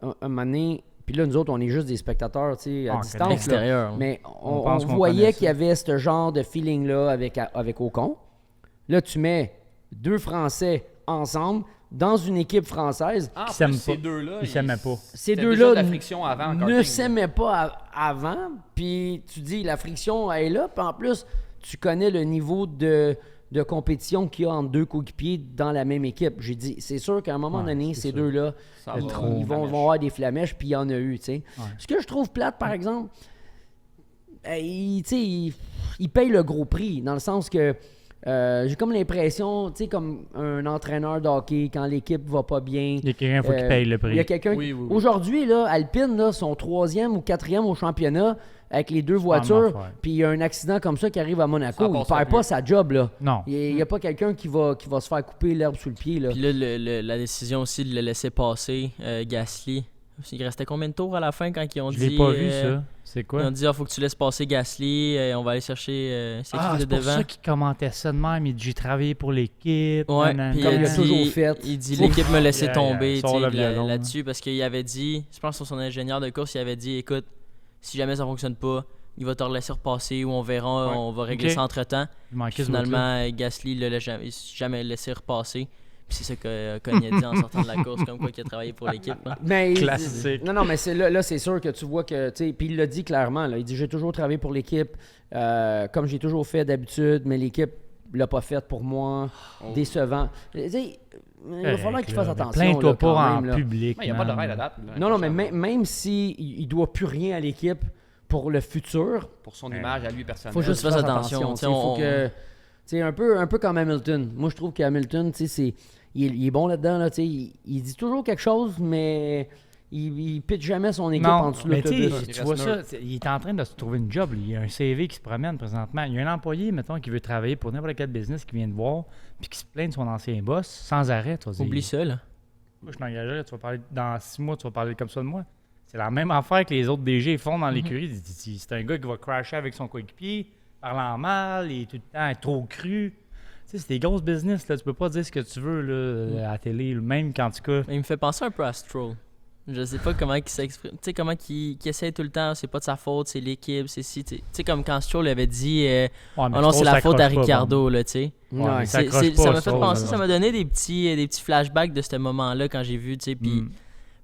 S1: un moment donné, puis là, nous autres, on est juste des spectateurs, tu sais, à
S2: Ah,
S1: distance. là.
S4: Extérieur.
S1: Mais
S2: On
S1: on
S2: pense qu'on
S1: voyait
S2: connaît
S1: qu'il y avait ce genre de feeling-là avec Ocon. Là, tu mets deux Français ensemble dans une équipe française.
S3: en
S2: Qui
S3: plus,
S2: s'aiment
S3: ces
S2: pas.
S3: deux-là,
S2: Ils s'aimaient pas.
S1: Ces
S3: C'était
S1: deux-là
S3: déjà de la friction avant en
S1: ne
S3: karting.
S1: s'aimaient pas avant. Puis tu dis, la friction elle est là. Puis en plus, tu connais le niveau de compétition qu'il y a entre deux coéquipiers dans la même équipe. J'ai dit, c'est sûr qu'à un moment
S2: Ouais,
S1: donné,
S2: c'est
S1: ces
S2: sûr.
S1: deux-là,
S3: Ça
S1: ils,
S3: va,
S1: ils vont
S3: flamèche.
S1: avoir des flamèches, puis il y en a eu, tu sais.
S2: Ouais.
S1: Ce que je trouve plate, par exemple, tu sais, il paye le gros prix, dans le sens que j'ai comme l'impression, tu sais, comme un entraîneur de hockey, quand l'équipe va pas bien.
S2: Il y a quelqu'un, faut qu'il paye le prix.
S1: Il y a quelqu'un.
S3: Oui, oui, oui.
S1: Aujourd'hui, là, Alpine, là, sont 3e ou 4e au championnat avec les deux
S2: Pas
S1: voitures.
S2: la même affaire.
S1: Puis il y a un accident comme ça qui arrive à Monaco.
S3: Ça
S1: Il
S3: passera
S1: perd pas
S3: plus.
S1: sa job, là.
S2: Non.
S1: Il n'y a pas quelqu'un qui va se faire couper l'herbe sous le pied, là.
S4: Puis là, la décision aussi de le laisser passer, Gasly. Il restait combien de tours à la fin quand ils ont
S2: Je
S4: dit.
S2: l'ai pas vu, ça. C'est
S4: Ils
S2: quoi?
S4: ont dit, faut que tu laisses passer Gasly, on va aller chercher. C'est qui
S2: Ah,
S4: qui
S2: c'est
S4: était
S2: pour
S4: devant?
S2: ça qu'il commentait ça de même. Il dit, j'ai travaillé pour l'équipe.
S4: Ouais,
S2: nanana.
S4: puis
S1: Comme il a
S4: dit-
S1: toujours fait.
S4: Il dit l'équipe me laissait
S2: Yeah,
S4: tomber
S2: yeah,
S4: tu
S2: sors
S4: sais,
S2: le violon,
S4: là-dessus parce qu'il avait dit, je pense que son ingénieur de course, il avait dit écoute, si jamais ça fonctionne pas, il va te laisser repasser ou on verra,
S3: Ouais.
S4: on va régler
S2: Ok.
S4: ça entre temps.
S2: Il manquait ce bout-là.
S4: Finalement, Gasly ne l'a jamais laissé repasser. Puis c'est ça que Ocon a dit en sortant de la course, comme quoi qu'il a travaillé pour l'équipe. Là.
S1: Mais,
S2: Classique.
S1: Non, mais là, c'est sûr que tu vois que, tu sais, puis il l'a dit clairement, là, il dit, j'ai toujours travaillé pour l'équipe, comme j'ai toujours fait d'habitude, mais l'équipe l'a pas fait pour moi,
S3: Oh.
S1: décevant. Tu sais, il va falloir qu'il fasse
S2: Là, mais
S1: attention.
S2: plains-toi
S1: là,
S2: pas
S1: quand
S2: en
S1: même, là.
S2: public.
S3: Il n'y a pas de
S2: man.
S3: règle à date. là,
S1: Non, mais
S3: franchement.
S1: même si il doit plus rien à l'équipe pour le futur,
S3: Pour son image à lui personnellement.
S1: faut juste
S4: Faut
S1: faire
S4: faire
S1: attention.
S4: attention,
S1: Tu sais, faut
S4: on-
S1: que, tu sais, un peu comme Hamilton. Moi, je trouve qu'Hamilton, tu sais, il est bon là-dedans. Là, tu sais, il dit toujours quelque chose, mais il pitche jamais son équipe en
S2: Non,
S1: dessous de
S2: mais tu
S1: l'autobus.
S2: sais,
S3: Il
S2: tu
S3: reste
S2: vois ça,
S3: neutre.
S2: il est en train de se trouver une job. Il y a un CV qui se promène présentement. Il y a un employé, mettons, qui veut travailler pour n'importe quel business qui vient de voir, puis qui se plaint de son ancien boss sans arrêt. Tu vas dire,
S4: Oublie ça, là.
S2: moi, je suis engagé, tu vas parler dans 6 mois, tu vas parler comme ça de moi. C'est la même affaire que les autres DG font dans l'écurie. C'est un gars qui va crasher avec son coéquipier, parlant mal, il est tout le temps trop cru. Tu sais, c'est des grosses business, là. Tu peux pas dire ce que tu veux là, à la télé, même quand tu cas.
S4: Mais il me fait penser un peu à Stroll. Je sais pas comment il s'exprime. Tu sais, comment il essaie tout le temps, c'est pas de sa faute, c'est l'équipe, c'est si. Tu sais, comme quand Stroll avait dit, oh non, c'est la faute à Ricardo, là, tu sais.
S2: Ouais,
S1: Ouais.
S2: mais
S4: Ça
S2: s'accroche pas,
S4: m'a fait
S2: Stroll,
S4: penser,
S2: là.
S4: ça m'a donné des petits flashbacks de ce moment-là quand j'ai vu, tu sais. Puis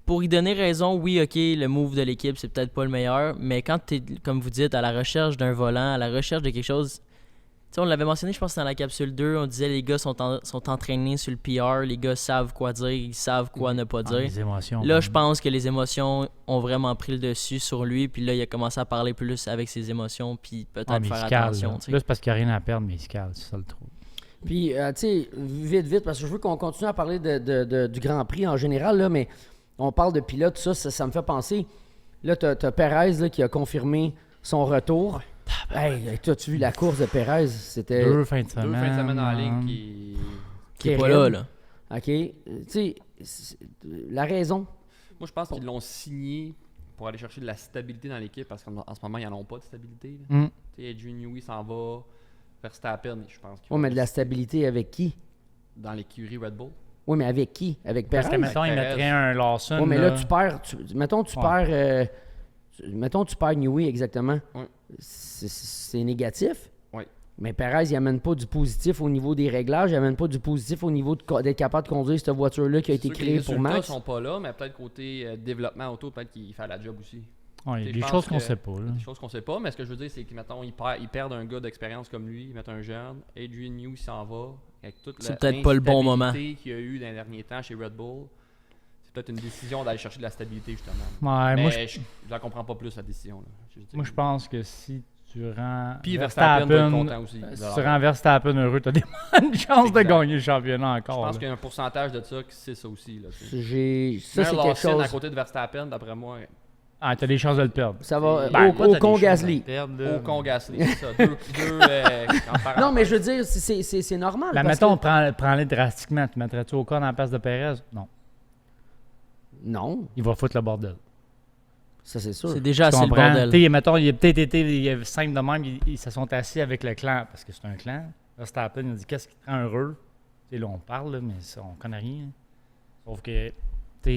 S4: pour y donner raison, oui, ok, le move de l'équipe, c'est peut-être pas le meilleur, mais quand t'es, comme vous dites, à la recherche d'un volant, à la recherche de quelque chose. Tu sais, on l'avait mentionné, je pense, dans la capsule 2, on disait les gars sont entraînés sur le PR, les gars savent quoi dire, ils savent quoi ne pas dire.
S2: Les émotions.
S4: Là, je pense que les émotions ont vraiment pris le dessus sur lui, puis là, il a commencé à parler plus avec ses émotions, puis peut-être
S2: mais il
S4: faire
S2: se cale,
S4: attention.
S2: là.
S4: tu sais.
S2: Là, c'est parce qu'il n'y a rien à perdre, mais il se cale, c'est ça le trou.
S1: Puis, tu sais, vite, parce que je veux qu'on continue à parler du Grand Prix en général, là, mais on parle de pilote, ça me fait penser. Là, t'as Perez là, qui a confirmé son retour. Hey, toi, tu as vu la course de Perez? C'était...
S2: 2 fins de semaine.
S3: Deux fins de semaine en
S2: man.
S3: ligne qui.
S4: Qui est pas là, là.
S1: OK. Tu sais, la raison.
S3: Moi, je pense qu'ils l'ont signé pour aller chercher de la stabilité dans l'équipe parce qu'en ce moment, ils n'en ont pas de stabilité. là.
S2: Mm.
S3: Tu sais, Adrian Newey s'en va. Verstappen, je pense. qu'il
S1: Oui,
S3: va
S1: mais de la stabilité avec qui?
S3: Dans l'écurie Red Bull.
S1: Oui, mais avec qui? Avec
S2: Parce que,
S1: Perez?
S2: mettons, il
S3: Perez.
S2: mettrait un Lawson.
S1: Oui, mais là, tu perds... mettons, tu
S2: Ouais.
S1: perds... mettons, tu perds Newey, exactement.
S3: Ouais.
S1: C'est négatif.
S3: Ouais.
S1: Mais Perez, il amène pas du positif au niveau des réglages, il amène pas du positif au niveau d'être capable de conduire cette voiture-là qui a été
S3: C'est sûr que
S1: créée
S3: les
S1: pour
S3: résultats
S1: Max.
S3: sont pas là, mais peut-être côté développement auto, peut-être qu'il fait la job aussi.
S2: Ouais, il y a
S3: Je
S2: des
S3: pense
S2: choses qu'on
S3: que-
S2: sait pas. Là.
S3: Des choses qu'on sait pas, mais ce que je veux dire, c'est qu'ils mettons, ils perdent un gars d'expérience comme lui, ils mettent un jeune, Adrian Newey s'en va, avec toute
S4: C'est peut-être pas le bon moment.
S3: l'instabilité qu'il y a eu dans les derniers temps chez Red Bull. C'est peut-être une décision d'aller chercher de la stabilité, justement.
S2: Ouais,
S3: mais
S2: moi,
S3: je la comprends pas plus, la décision. Là.
S2: je pense que si tu rends
S3: Puis Verstappen doit être content aussi.
S2: si tu rends Verstappen heureux, tu as des bonnes chances de
S3: Exact.
S2: gagner le championnat
S3: Je
S2: encore.
S3: pense
S2: là.
S3: qu'il y a un pourcentage de ça qui c'est ça aussi. Là, tu sais.
S1: Ça, c'est quelque
S3: Lawson à
S1: chose.
S3: côté de Verstappen, d'après moi,
S2: Ah, t'as des chances de le perdre.
S1: Ça va.
S2: Ben,
S1: Ocon Gasly.
S3: Ocon Gasly, c'est ça. Deux en parenthèse.
S1: Non, mais je veux dire, c'est normal.
S2: Là,
S1: parce
S2: mettons,
S1: que-
S2: prends-les drastiquement. Tu mettrais-tu Ocon en place de Perez? Non.
S1: Non,
S2: Il va foutre le bordel.
S1: ça c'est sûr.
S4: C'est déjà
S2: Tu
S4: assez le
S2: comprends?
S4: bordel.
S2: T'sais, mettons, il a peut-être été il y a 5 de même, ils se sont assis avec le clan, parce que c'est un clan. Verstappen, il a dit qu'est-ce qui te rend heureux? T'sais, là, on parle, là, mais ça, on connaît rien. Sauf que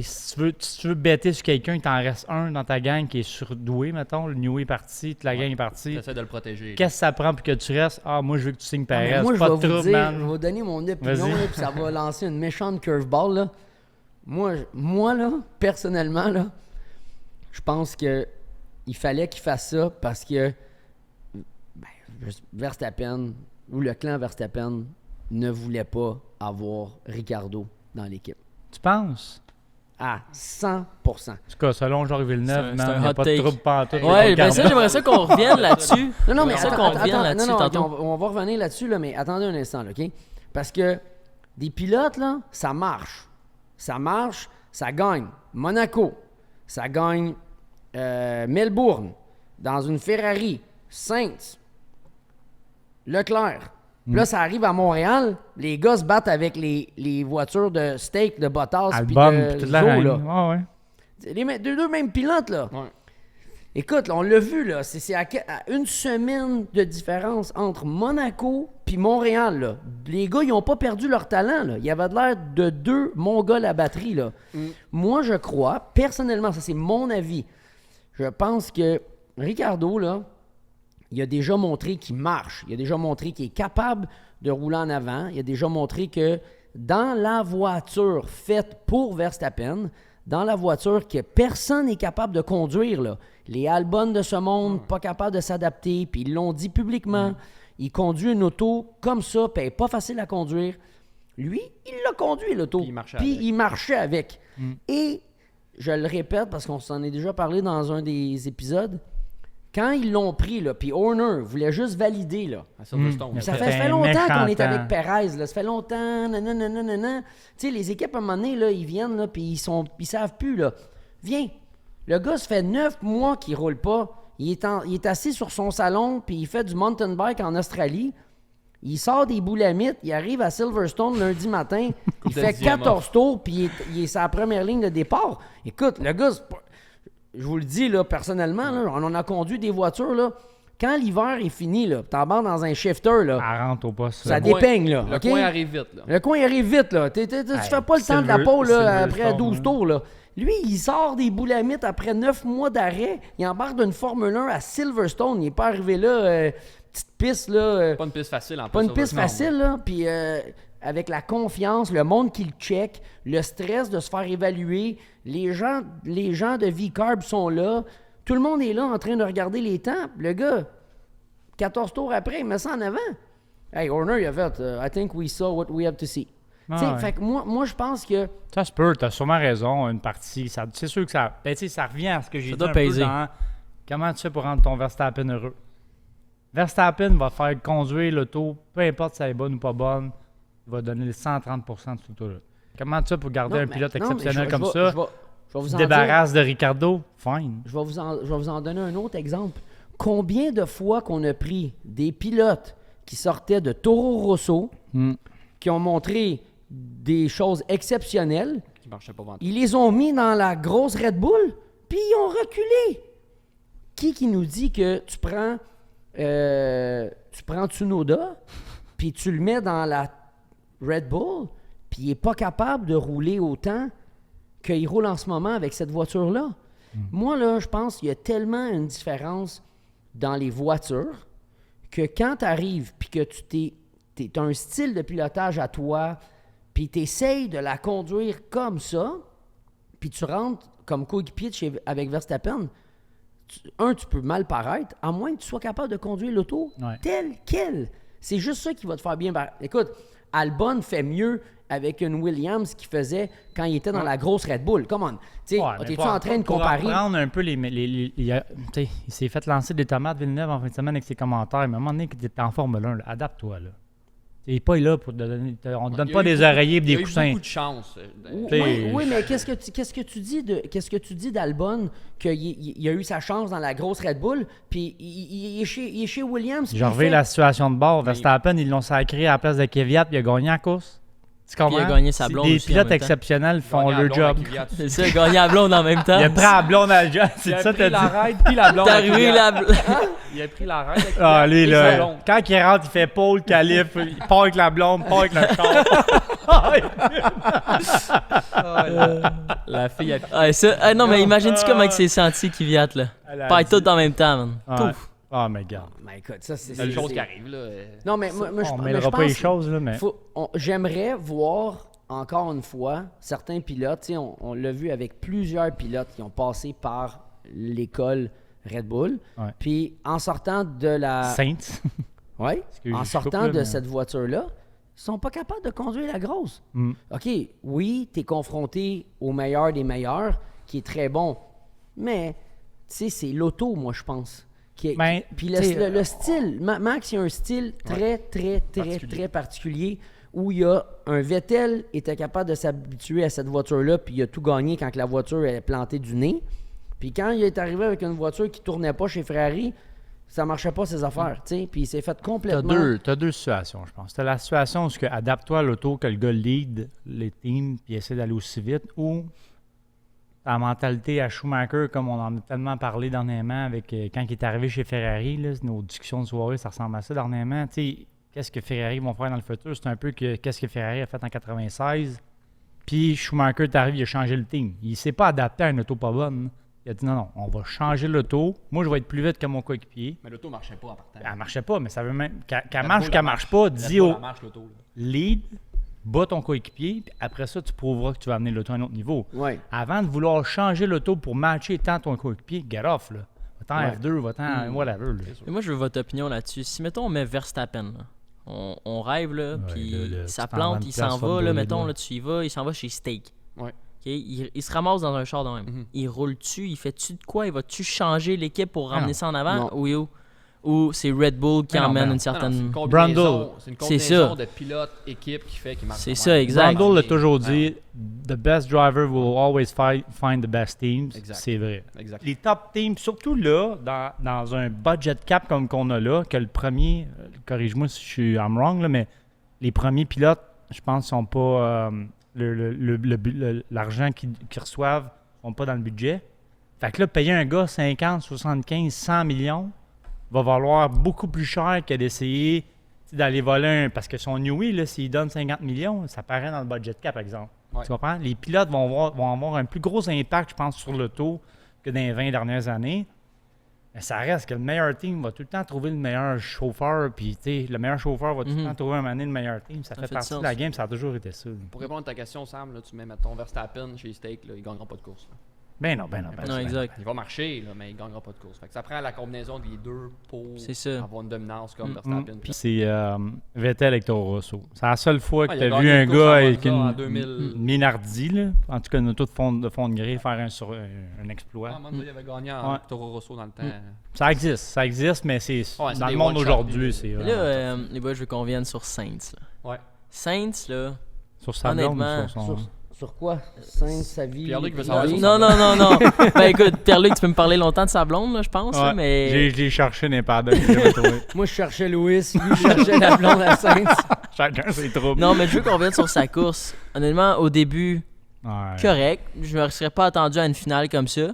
S2: si tu veux bêter sur quelqu'un, il t'en reste un dans ta gang qui est surdoué, mettons. Le New est parti, toute la gang est partie.
S3: J'essaie de le protéger.
S2: Qu'est-ce que ça prend pour que tu restes? Ah, moi, je veux que tu signes
S1: Ah, mais
S2: Perez.
S1: moi, je
S2: Pas
S1: vais
S2: de
S1: vous
S2: trouble,
S1: dire,
S2: man.
S1: je vais donner mon opinion,
S2: Vas-y.
S1: là, puis ça va lancer une méchante curveball. Là. Moi, là, personnellement, là, je pense que il fallait qu'il fasse ça parce que Verstappen ou le clan Verstappen ne voulait pas avoir Ricardo dans l'équipe.
S2: Tu penses?
S1: À 100%.
S2: En tout cas, selon Georges Villeneuve,
S4: C'est un
S2: il n'y a
S4: hot
S2: pas de
S4: take.
S2: trouble pantoute.
S4: Ouais, ben ça, j'aimerais ça qu'on revienne là-dessus.
S1: Non, mais
S4: J'aimerais ça
S1: attends,
S4: qu'on revienne
S1: attends,
S4: là-dessus
S1: non,
S4: tantôt.
S1: on va revenir là-dessus, là, mais attendez un instant, là, OK? Parce que des pilotes, là, ça marche. Ça marche, ça gagne. Monaco, ça gagne Melbourne, dans une Ferrari, Sainz, Leclerc. Puis là, ça arrive à Montréal, les gars se battent avec les voitures de steak, de Bottas, puis
S2: Album,
S1: de
S2: puis toute la
S1: Zhou,
S2: gang.
S1: là.
S2: Ouais, ouais.
S1: C'est les deux mêmes pilotes, là.
S3: Ouais.
S1: Écoute, là, on l'a vu, là. C'est à une semaine de différence entre Monaco puis Montréal, là. Les gars, ils n'ont pas perdu leur talent, là. Il y avait de l'air de deux Mongols à batterie, là. Moi, je crois, personnellement, ça c'est mon avis, je pense que Ricardo, là, il a déjà montré qu'il marche. Il a déjà montré qu'il est capable de rouler en avant. Il a déjà montré que dans la voiture faite pour Verstappen, dans la voiture que personne n'est capable de conduire, là, les Albon de ce monde, pas capables de s'adapter, puis ils l'ont dit publiquement, il conduit une auto comme ça, puis elle n'est pas facile à conduire. Lui, il l'a conduit, l'auto.
S3: Puis il marchait
S1: Puis
S3: avec.
S1: il marchait avec. Et, je le répète, parce qu'on s'en est déjà parlé dans un des épisodes, quand ils l'ont pris, là, puis Horner voulait juste valider, là.
S3: À Silverstone.
S1: Ça
S2: Fait
S1: fait
S2: un
S1: longtemps qu'on est
S2: méchant
S1: avec
S2: temps.
S1: Perez, là. Ça fait longtemps, nanana. Tu sais, les équipes, à un moment donné, là, ils viennent, là, puis ils savent plus, là. Viens. Le gars, ça fait 9 mois qu'il roule pas. Il est assis sur son salon, puis il fait du mountain bike en Australie. Il sort des boulamites, il arrive à Silverstone lundi matin, il
S3: de
S1: fait
S3: diamant.
S1: 14 tours, puis il est sa première ligne de départ. Écoute, le gars, c'est pas- je vous le dis, là, personnellement, là, on en a conduit des voitures, là. Quand l'hiver est fini, là, t'embarques dans un shifter, là,
S2: Elle rentre au poste.
S1: ça
S2: là.
S1: dépeigne, là.
S3: Le
S1: OK?
S3: coin arrive vite, là.
S1: Le coin arrive vite, là. Tu fais pas le temps de la peau, là, après
S2: Silverstone,
S1: 12 tours, là. Lui, il sort des boulamites après 9 mois d'arrêt. Il embarque d'une Formule 1 à Silverstone. Il n'est pas arrivé là, petite piste, là.
S3: Pas une piste facile en
S1: Pas
S3: plus.
S1: une piste
S3: Silverstone.
S1: facile, là. Puis avec la confiance, le monde qui le check, le stress de se faire évaluer, les gens de V-Carb sont là. Tout le monde est là en train de regarder les temps. Le gars, 14 tours après, il met ça en avant. Hey, Horner, il a fait I think we saw what we have to see.
S2: Ah,
S1: Tu sais,
S2: ouais.
S1: fait que moi, je pense que.
S2: Ça se peut, t'as sûrement raison, une partie. C'est sûr que ça. Ben, tu sais, ça revient à ce que j'ai
S4: Ça
S2: dit
S4: doit
S2: un peu
S4: peser.
S2: dans comment tu fais pour rendre ton Verstappen heureux. Verstappen va faire conduire l'auto, peu importe si elle est bonne ou pas bonne, il va donner le 130% de cette auto-là. Comment tu fais pour garder
S1: Non,
S2: un
S1: mais-
S2: pilote
S1: non, mais
S2: exceptionnel
S1: je
S2: comme
S1: vais-
S2: ça?
S1: je vais
S2: Tu
S1: vous
S2: te
S1: en dire-
S2: débarrasses de Ricardo? Fine.
S1: Je vais vous en donner un autre exemple. Combien de fois qu'on a pris des pilotes qui sortaient de Toro Rosso, qui ont montré des choses exceptionnelles,
S3: Qui marchait pas ventre.
S1: ils les ont mis dans la grosse Red Bull, puis ils ont reculé. Qui nous dit que tu prends Tsunoda, puis tu le mets dans la Red Bull, puis il n'est pas capable de rouler autant qu'il roule en ce moment avec cette voiture-là? Moi, là, je pense qu'il y a tellement une différence dans les voitures que quand tu arrives puis que tu as un style de pilotage à toi, puis tu essayes de la conduire comme ça, puis tu rentres comme coéquipier avec Verstappen, tu peux mal paraître, à moins que tu sois capable de conduire l'auto tel quel. C'est juste ça qui va te faire bien paraître. Écoute, Albon fait mieux avec une Williams qu'il faisait quand il était dans la grosse Red Bull. Come on. T'es-tu en train de comparer?
S2: Pour prendre un peu il s'est fait lancer des tomates Villeneuve en fin de semaine avec ses commentaires. Mais à un moment donné, que tu es en Formule 1, adapte-toi. Là. T'es pas là pour te donner. On ne te donne pas des oreillers et des coussins.
S3: Il y a eu beaucoup de chance.
S1: Oui, mais qu'est-ce que tu dis d'Albon qu'il a eu sa chance dans la grosse Red Bull, puis il est chez Williams.
S2: Je reviens la situation de bord. Verstappen, ils l'ont sacré à la place de Kvyat, puis il a gagné la course.
S4: Il a gagné sa blonde.
S2: Des pilotes exceptionnels font leur job.
S4: C'est ça, gagné la blonde en même temps.
S2: Il a pris la blonde à la job. C'est ça, t'as dit.
S3: Puis la blonde.
S4: T'es arrivé la.
S3: Il a pris la ride avec
S2: Ah, lui, là, quand il rentre, il fait pole, calife, il part avec la blonde, part avec le char.
S3: La fille a
S4: non, mais imagine-tu comment il s'est senti Kvyat, là. Pas tout en même temps, man. Pouf.
S2: Ah, mais gars.
S1: Mais écoute, ça, c'est
S3: une chose qui arrive, là.
S1: Non, mais moi, je
S2: on
S1: pense...
S2: mêlera pas les choses, là, mais...
S1: J'aimerais voir, encore une fois, certains pilotes, on l'a vu avec plusieurs pilotes qui ont passé par l'école Red Bull, puis en sortant de la...
S2: Saints.
S1: Oui, en sortant de cette voiture-là, ils sont pas capables de conduire la grosse. OK, oui, tu es confronté au meilleur des meilleurs, qui est très bon, mais, tu sais, c'est l'auto, moi, je pense. Puis le style, Max, il y a un style très particulier où il y a un Vettel était capable de s'habituer à cette voiture-là, puis il a tout gagné quand la voiture est plantée du nez. Puis quand il est arrivé avec une voiture qui tournait pas chez Ferrari, ça marchait pas ses affaires, tu sais. Puis il s'est fait complètement...
S2: T'as deux situations, je pense. T'as la situation où adapte-toi à l'auto, que le gars lead les teams, puis essaie d'aller aussi vite, ou la mentalité à Schumacher, comme on en a tellement parlé dernièrement avec quand il est arrivé chez Ferrari, là, nos discussions de soirée, ça ressemble à ça dernièrement. T'sais, qu'est-ce que Ferrari vont faire dans le futur? C'est un peu qu'est-ce que Ferrari a fait en 96. Puis Schumacher est arrivé, il a changé le team. Il ne s'est pas adapté à une auto pas bonne. Il a dit non, on va changer l'auto. Moi, je vais être plus vite que mon coéquipier.
S3: Mais l'auto ne marchait pas en partant.
S2: Elle ne marchait pas, mais ça veut même. Qu'elle marche ou qu'elle ne marche pas, dis au lead. Bats ton coéquipier, puis après ça, tu prouveras que tu vas amener l'auto à un autre niveau.
S1: Ouais.
S2: Avant de vouloir changer l'auto pour matcher tant ton coéquipier, get off, là. Va-t'en F2, va-t'en whatever. Là.
S4: Et moi, je veux votre opinion là-dessus. Si, mettons, on met Verstappen, là, on rêve, là, puis ça plante, il s'en va, là, mettons, là, tu y vas, il s'en va chez Steak.
S3: Ouais.
S4: Okay? Il se ramasse dans un char de même. Il roule-tu, il fait-tu de quoi? Il va-tu changer l'équipe pour ramener ça en avant? Ou c'est Red Bull qui emmène une certaine...
S2: Brundle.
S3: C'est une combinaison de pilote, équipe qui fait qu'il marche.
S4: C'est ça, exact.
S2: Brundle l'a toujours dit, the best driver will always find the best teams.
S3: Exact.
S2: C'est vrai.
S3: Exact.
S2: Les top teams, surtout là, dans un budget cap comme qu'on a là, que le premier, corrige-moi si je suis wrong, là, mais les premiers pilotes, je pense, sont pas... l'argent qu'ils reçoivent sont pas dans le budget. Fait que là, payer un gars 50, 75, 100 millions va valoir beaucoup plus cher que d'essayer d'aller voler un... Parce que son Newey, là, s'il donne 50 millions, ça paraît dans le budget cap, par exemple. Ouais. Tu comprends? Les pilotes vont avoir un plus gros impact, je pense, sur l'auto que dans les 20 dernières années. Mais ça reste que le meilleur team va tout le temps trouver le meilleur chauffeur, puis le meilleur chauffeur va tout le temps trouver un moment donné le meilleur team. Ça fait partie de la game, ça a toujours été ça.
S3: Pour répondre à ta question, Sam, là, tu mets ton Verstappen chez Steak, là, ils ne gagneront pas de course. Là.
S2: Ben non,
S4: exact.
S3: Il va marcher, là, mais il ne gagnera pas de course. Fait que ça prend la combinaison des deux pour avoir une dominance comme Verstappen.
S2: Puis c'est Vettel avec Toro Rosso. C'est la seule fois que tu as vu un gars avec une Minardi, là, en tout cas une auto de fond de grille, faire un exploit.
S3: Il avait gagné en Toro Rosso dans le temps.
S2: Ça existe, mais c'est dans le monde aujourd'hui.
S4: Là, les boys, je veux qu'on vienne sur Saints. Là.
S3: Ouais.
S4: Saints, là,
S2: sur sa blonde ou sur son...
S1: Sur quoi? Sa vie?
S3: Pierre-Luc veut savoir.
S4: Non. Ben écoute, Pierre-Luc, tu peux me parler longtemps de sa blonde, là, je pense.
S2: Ouais,
S4: là, mais...
S2: Je l'ai cherché dans les pads.
S1: Moi, je cherchais Louis, lui, je cherchais la blonde à Saints.
S2: Chacun ses troubles.
S4: Non, mais je veux qu'on revienne sur sa course. Honnêtement, au début, correct. Je ne me serais pas attendu à une finale comme ça.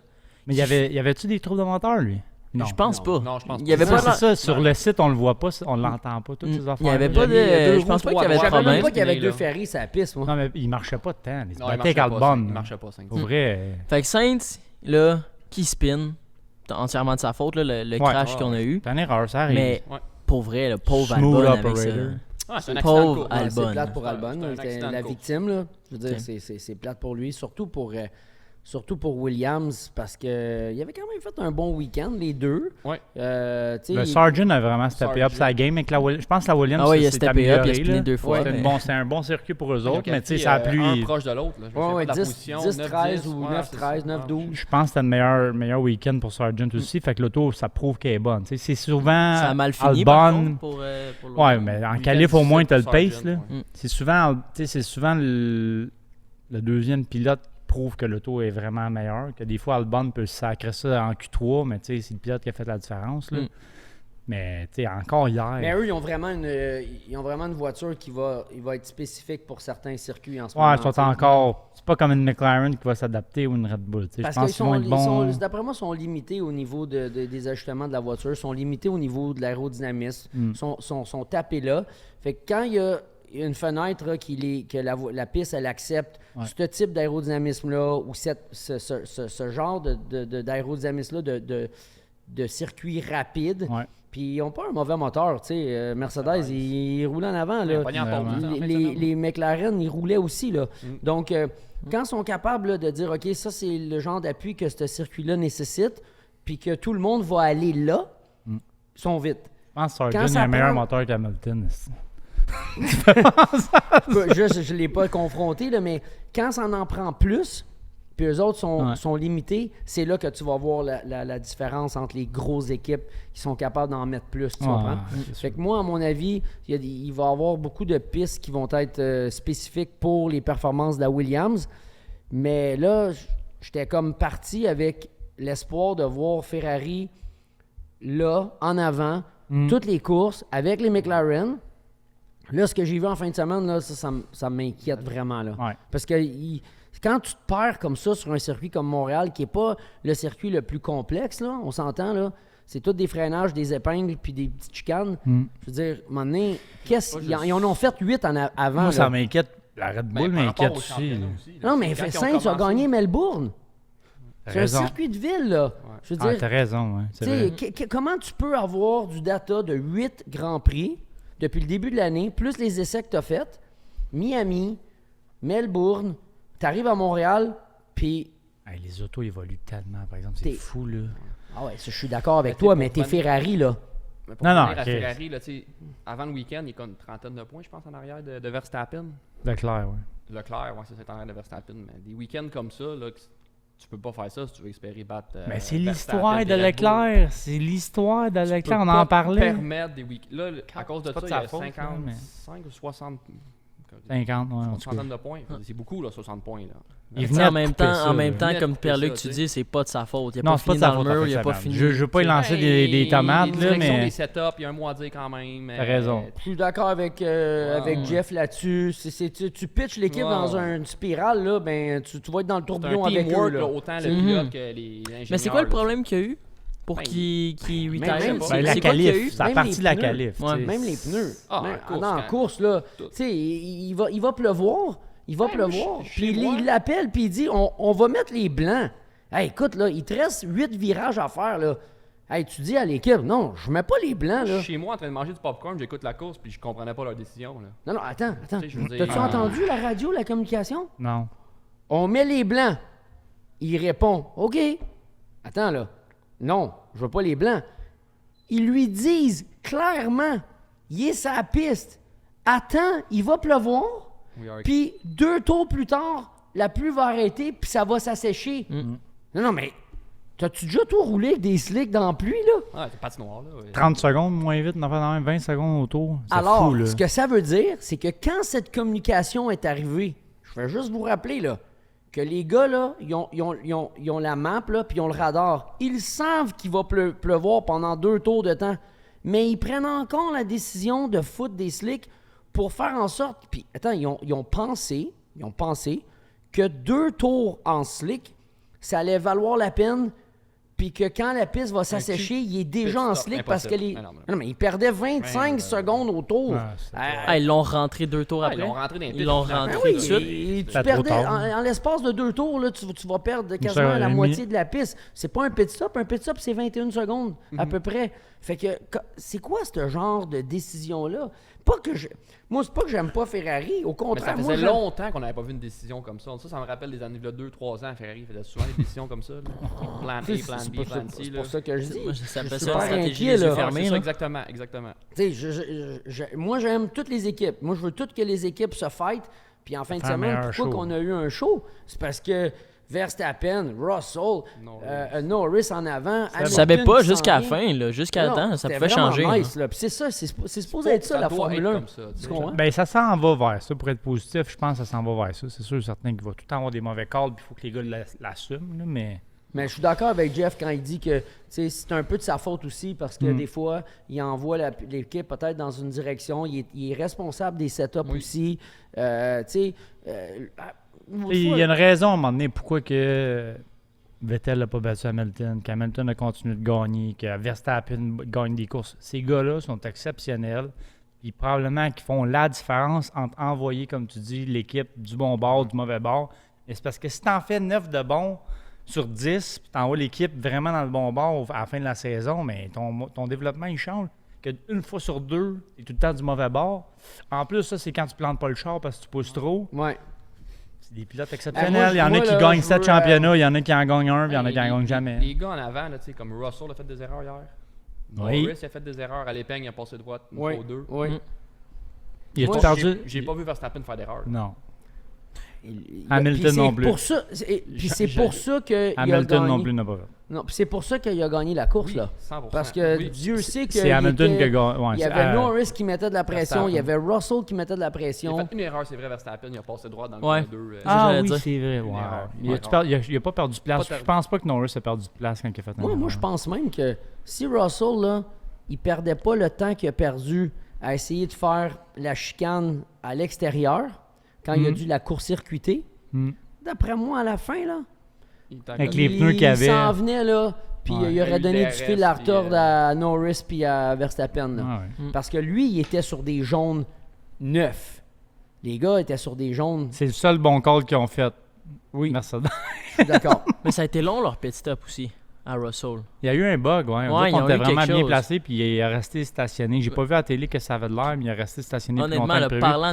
S2: Mais y avait-tu des troubles de moteur, lui?
S4: Non. Je pense pas.
S3: Non, je pense pas.
S4: Il y avait pas
S2: c'est ça, sur le site, on le voit pas, on l'entend pas, toutes ces affaires.
S4: Il y avait pas de... Je pense pas qu'il y avait de
S1: problème. Je savais même pas qu'il y avait
S3: là.
S1: deux ferries sur la piste, moi.
S2: Non, mais il marchait pas de temps. Il se
S3: Non,
S2: battait avec Albon.
S3: Il marchait pas, Saints.
S2: Au vrai.
S4: Fait que Saints, là, qui spin, c'est entièrement de sa faute, là, le crash qu'on a eu.
S2: C'est une erreur, ça arrive.
S4: Mais pour vrai, le pauvre
S2: Smooth
S4: Albon avec ça.
S3: C'est un
S4: Pauvre
S3: accident de course.
S4: Albon.
S1: C'est plate pour Albon.
S3: C'est un
S1: Il était
S3: accident de
S1: la
S3: course.
S1: victime, là. Je veux dire, c'est plate pour lui. Surtout pour Surtout pour Williams, parce qu'il avait quand même fait un bon week-end, les deux.
S3: Ouais.
S2: Le Sargent a vraiment steppé up sa game avec je pense que la Williams
S4: il a
S2: s'est
S4: steppé up, il a
S2: amélioré.
S4: spiné 2 fois.
S2: C'est un bon circuit pour eux autres, mais tu sais,
S3: ça
S2: ça a plu.
S3: un proche de l'autre. Là. Je me souviens pas de la position,
S1: 10-13 ou
S3: 9-10,
S1: 9-13, 9-12.
S2: Je pense que c'était le meilleur week-end pour Sargent aussi. Fait que l'auto, ça prouve qu'elle est bonne. Tu sais, c'est souvent
S4: Ça a mal fini, par
S2: Albon.
S4: contre, pour l'autre.
S2: Ouais, mais en
S3: Week-end
S2: qualif, au moins, tu as le
S3: Sargent,
S2: pace. Là.
S3: ouais.
S2: C'est souvent le deuxième pilote prouve que l'auto est vraiment meilleur. Que des fois, Albon peut sacrer ça en Q3, mais c'est le pilote qui a fait la différence. Là. Mais encore hier.
S1: Mais eux, ils ont vraiment une voiture qui va être spécifique pour certains circuits en ce moment.
S2: Ouais, ils sont encore. C'est pas comme une McLaren qui va s'adapter ou une Red Bull. Je
S1: Parce
S2: pense
S1: qu'ils
S2: qu'ils vont être bons.
S1: d'après moi, sont limités au niveau des ajustements de la voiture, ils sont limités au niveau de l'aérodynamisme, sont tapés là. Fait que quand il y a une fenêtre là, que la piste elle accepte ce type d'aérodynamisme-là ou ce genre d'aérodynamisme-là de circuit rapide.
S2: Ouais.
S1: Puis ils n'ont pas un mauvais moteur, tu sais. Mercedes, ils roulaient en avant. Là. Les McLaren, ils roulaient aussi. Là. Donc, quand ils sont capables là, de dire, OK, ça, c'est le genre d'appui que ce circuit-là nécessite, puis que tout le monde va aller là, ils sont vite.
S2: Je pense que
S1: Quand
S2: Sargent a un meilleur
S1: prend-
S2: moteur qu'Hamilton.
S1: Je ne l'ai pas confronté, là, mais quand ça en prend plus, puis eux autres sont limités, c'est là que tu vas voir la différence entre les grosses équipes qui sont capables d'en mettre plus, tu comprends? Fait que moi, à mon avis, il va y avoir beaucoup de pistes qui vont être spécifiques pour les performances de la Williams, mais là, j'étais comme parti avec l'espoir de voir Ferrari là, en avant, toutes les courses, avec les McLaren. Là, ce que j'ai vu en fin de semaine, là, ça m'inquiète vraiment. Là.
S2: Ouais.
S1: Parce que quand tu te perds comme ça sur un circuit comme Montréal, qui n'est pas le circuit le plus complexe, là, on s'entend, là, c'est tout des freinages, des épingles puis des petites chicanes. Je veux dire, à un moment donné, ils en ont fait 8 avant.
S2: Moi,
S1: là.
S2: ça m'inquiète. La Red Bull m'inquiète aussi. Là.
S1: Non, mais fait 5, tu as gagné Melbourne. C'est un
S2: Raison.
S1: circuit de ville, là. Je veux dire,
S2: T'as raison. Ouais, c'est
S1: tu
S2: vrai.
S1: sais, comment tu peux avoir du data de 8 Grands Prix depuis le début de l'année, plus les essais que tu as faits, Miami, Melbourne, tu arrives à Montréal, puis...
S2: Hey, les autos évoluent tellement, par exemple.
S1: T'es-
S2: C'est fou, là.
S1: Ah ouais, ça, je suis d'accord avec
S3: Mais
S1: toi,
S3: t'es
S1: mais
S3: pour
S1: t'es Ferrari, là.
S3: Mais pour
S2: Non,
S3: revenir
S2: non,
S3: à
S2: ok.
S3: Ferrari, là, tu sais, avant le week-end, il y a comme une trentaine de points, je pense, en arrière de Verstappen.
S2: Leclerc, oui.
S3: Leclerc, ouais, c'est en arrière de Verstappen. Mais des week-ends comme ça, là, tu peux pas faire ça si tu veux espérer battre.
S2: Mais c'est
S3: Verstappen
S2: l'histoire
S3: et
S2: de
S3: Red Bull.
S2: Leclerc. C'est l'histoire de
S3: Tu
S2: Leclerc.
S3: peux
S2: On
S3: pas
S2: en parlait.
S3: permettre des week-ends. Là, à cause de
S2: C'est pas
S3: ça,
S2: de
S3: il y
S2: sa
S3: a
S2: faute, là,
S3: 55 ou 60.
S2: 50, ouais, en
S3: Une
S2: tout cas.
S3: centaine de points. C'est beaucoup, là, 60 points. Là.
S2: Il
S4: Tu
S2: venait
S4: sais,
S2: à
S4: en même
S2: couper
S4: temps,
S2: ça,
S4: en même
S2: là.
S4: temps,
S3: Il venait
S4: comme
S3: de couper
S4: Pierre-Luc,
S3: ça,
S4: tu
S3: tu sais.
S4: dis, c'est pas de sa faute. Il a
S2: Non,
S4: pas
S2: c'est pas
S4: fini
S2: de sa
S4: dans
S2: faute.
S4: le mur,
S2: en
S4: il a
S2: fait,
S4: pas
S2: ça,
S4: fini.
S2: Je veux pas y lancer des tomates,
S3: Les
S2: là,
S3: directions
S2: mais.
S3: des setups, il y a un mot à dire quand même.
S2: T'as raison.
S1: Je suis d'accord avec Jeff là-dessus. Tu pitches l'équipe
S3: Ouais,
S1: dans
S3: ouais.
S1: une spirale, là, ben, tu vas être dans le
S3: C'est un
S1: tourbillon avec eux.
S3: teamwork,
S1: Là.
S3: là, autant le
S1: C'est-
S3: pilote que les ingénieurs.
S4: Mais c'est quoi le
S3: là.
S4: problème qu'il y a eu pour
S3: Ben,
S4: qu'il
S1: même-
S4: retire?
S1: même-
S4: C'est
S2: Ben, la
S4: c'est quoi qu'il y a eu?
S2: qualif. C'est la
S1: Même
S2: partie
S1: les
S2: de la
S1: pneus.
S2: qualif.
S4: Ouais.
S2: tu sais.
S1: Même les pneus.
S3: Ah,
S1: Même-
S3: en course,
S1: en
S3: quand-
S1: course, là,
S3: Tout.
S1: tu sais, il va pleuvoir. Il va
S3: Ouais, moi,
S1: pleuvoir.
S3: chez
S1: Puis
S3: moi-
S1: il l'appelle, puis il dit on va mettre les blancs. Hey, écoute, là, il te reste 8 virages à faire. Là. Hey, tu dis à l'équipe non, je mets pas les blancs. Là.
S3: Chez moi, en train de manger du popcorn, j'écoute la course puis je comprenais pas leur décision. Là.
S1: Non, non, attends.
S3: Tu sais, je veux dire,
S1: T'as-tu entendu la radio, la communication?
S2: Non.
S1: On met les blancs. Il répond OK. Attends, là. Non, je veux pas les blancs. Ils lui disent clairement il est sa piste. Attends, il va pleuvoir.
S3: We are-
S1: Puis 2 tours plus tard, la pluie va arrêter, puis ça va s'assécher. Non, non, mais t'as-tu déjà tout roulé avec des slicks dans la pluie, là?
S3: Ouais, c'est patinoire, là. Ouais.
S2: 30 secondes moins vite, on en fait quand même 20 secondes autour. C'est
S1: Alors,
S2: fou, là.
S1: ce que ça veut dire, c'est que quand cette communication est arrivée, je vais juste vous rappeler, là, que les gars, là, ils ont la map, là, puis ils ont le radar. Ils savent qu'il va pleuvoir pendant 2 tours de temps, mais ils prennent encore la décision de foutre des slicks pour faire en sorte... Puis, attends, ils ont pensé que 2 tours en slick, ça allait valoir la peine, puis que quand la piste va s'assécher, il est déjà en
S3: stop,
S1: slick parce que
S3: impossible.
S1: les...
S3: Non, non.
S1: Non, mais il perdait 25 secondes au tour.
S2: Ah, c'est
S4: Ah, ils l'ont rentré 2 tours
S3: Ouais,
S4: après.
S3: ils l'ont rentré dans les
S4: Ils
S3: pits,
S4: l'ont
S3: finalement.
S4: rentré
S1: Ben
S4: tout de suite.
S1: et tu
S2: Pas trop
S1: perdais,
S2: tard.
S1: en l'espace de 2 tours, là, tu vas perdre quasiment
S2: seconde et
S1: la
S2: demie.
S1: moitié de la piste. C'est pas un pit stop. Un pit stop, c'est 21 secondes à peu près. Fait que c'est quoi ce genre de décision-là? Moi, c'est pas que j'aime pas Ferrari. Au
S3: Mais
S1: contraire,
S3: ça
S1: moi,
S3: faisait
S1: j'aime-
S3: longtemps qu'on n'avait pas vu une décision comme ça. Ça me rappelle des années de 2-3 ans. Ferrari faisait souvent des décisions comme ça. Là. Plan A,
S1: C'est
S3: plan B,
S1: pour
S3: plan
S1: ça-
S3: C.
S1: c'est
S3: là.
S1: pour ça que je dis.
S4: Moi, ça
S1: Je
S4: s'appelle
S1: suis
S4: ça une
S1: super
S4: stratégie
S1: inquiet,
S4: les yeux
S1: là.
S3: Ouais,
S4: fermés.
S3: c'est ça,
S4: là.
S3: exactement.
S1: Tu sais, moi, j'aime toutes les équipes. Moi, je veux toutes que les équipes se fightent. Puis en fin de
S2: Faire un
S1: semaine,
S2: meilleur
S1: pourquoi
S2: show.
S1: qu'on a eu un show? C'est parce que Verstappen, Russell, Norris en avant.
S4: Je savais
S1: Hamilton
S4: pas
S1: qui
S4: jusqu'à la
S1: s'en vient.
S4: fin, là, jusqu'à
S1: Non,
S4: temps, ça
S1: c'était
S4: pouvait
S1: vraiment
S4: changer.
S1: Nice, là. Puis c'est ça, c'est supposé être ça, la Formule 1.
S3: Comme ça, tu
S1: Tu
S3: sais.
S1: comprends?
S2: Ben, ça s'en va vers ça. Pour être positif, je pense que ça s'en va vers ça. C'est sûr, certain qu'il va tout le temps avoir des mauvais calls, puis il faut que les gars l'assument, là, mais...
S1: Mais je suis d'accord avec Jeff quand il dit que c'est un peu de sa faute aussi parce que des fois, il envoie l'équipe peut-être dans une direction. Il est responsable des setups aussi. Tu sais,
S2: Il y a une raison à un moment donné pourquoi que Vettel n'a pas battu Hamilton, qu'Hamilton a continué de gagner, que Verstappen gagne des courses. Ces gars-là sont exceptionnels. Puis probablement qu'ils font la différence entre envoyer, comme tu dis, l'équipe du bon bord, du mauvais bord. Et c'est parce que si tu en fais 9 de bons sur 10, puis tu envoies l'équipe vraiment dans le bon bord à la fin de la saison, mais ton développement, il change. Que une fois sur deux, tu es tout le temps du mauvais bord. En plus, ça, c'est quand tu plantes pas le char parce que tu pousses trop.
S1: ouais.
S2: C'est des pilotes
S1: moi,
S2: exceptionnels. Il y en a
S1: moi,
S2: qui
S1: là,
S2: gagnent
S1: je
S2: 7
S1: veux,
S2: championnats, il y en a qui en gagnent un, puis il y en a qui en
S3: Les-
S2: gagnent jamais.
S3: Les gars en avant, là, tu sais, comme Russell a fait des erreurs hier.
S2: Oui.
S3: Norris a fait des erreurs. À l'épingle, il a passé droite une
S1: Oui.
S3: fois ou deux.
S1: Oui.
S2: Il
S1: Moi,
S2: a perdu.
S3: J'ai pas vu Verstappen faire d'erreur.
S2: Non.
S1: Hamilton
S2: Hamilton non plus.
S1: Pour ça, puis c'est pour ça qu'il a
S2: Hamilton
S1: gagné.
S2: non plus n'a pas fait.
S1: Non, puis c'est pour ça qu'il a gagné la course,
S3: Oui,
S1: là.
S3: 100%.
S1: Parce que
S3: Oui.
S1: Dieu sait que.
S2: C'est Hamilton qui a gagné. Ouais,
S1: Il y
S2: c'est-
S1: avait Norris qui mettait de la pression,
S3: Verstappen.
S1: il y avait Russell qui mettait de la
S3: Il a
S1: pression.
S3: fait une erreur, c'est vrai, Verstappen. Il a passé droite dans le
S4: Ouais.
S3: coin 2.
S2: Ah
S4: j'allais
S2: oui,
S4: dire.
S2: c'est vrai.
S3: Une
S2: Wow.
S3: erreur.
S2: Il a pas perdu de place.
S3: Pas
S2: Je pense pas que Norris a perdu de place quand il a fait un
S1: Moi,
S2: erreur.
S1: je pense même que si Russell, là, il perdait pas le temps qu'il a perdu à essayer de faire la chicane à l'extérieur, quand il a dû la court-circuiter,
S2: Hmm.
S1: d'après moi, à la fin, là,
S3: Il était
S2: Avec
S3: comme-
S2: les pneus qu'il y avait.
S1: il s'en venait, là, puis
S2: Ouais.
S1: il aurait
S3: Il y a eu
S1: donné
S3: le
S1: du
S3: DRS,
S1: fil à
S3: puis,
S1: retordre à Norris puis à Verstappen. Là.
S2: Ah ouais.
S1: Parce que lui, il était sur des jaunes neufs. Les gars étaient sur des jaunes.
S2: C'est le seul bon call qu'ils ont fait.
S1: Oui,
S2: Mercedes.
S1: je suis d'accord.
S4: Mais ça a été long leur petit stop aussi, à Russell.
S2: Il y a eu un bug, ouais. On
S4: Ouais,
S2: dit qu'on
S4: ils ont
S2: était
S4: eu
S2: vraiment
S4: quelque
S2: bien
S4: chose.
S2: placé, puis il est resté stationné. J'ai pas vu à la télé que ça avait de l'air, mais il est resté stationné plus
S4: Honnêtement,
S2: longtemps
S4: là,
S2: que prévu.
S4: parlant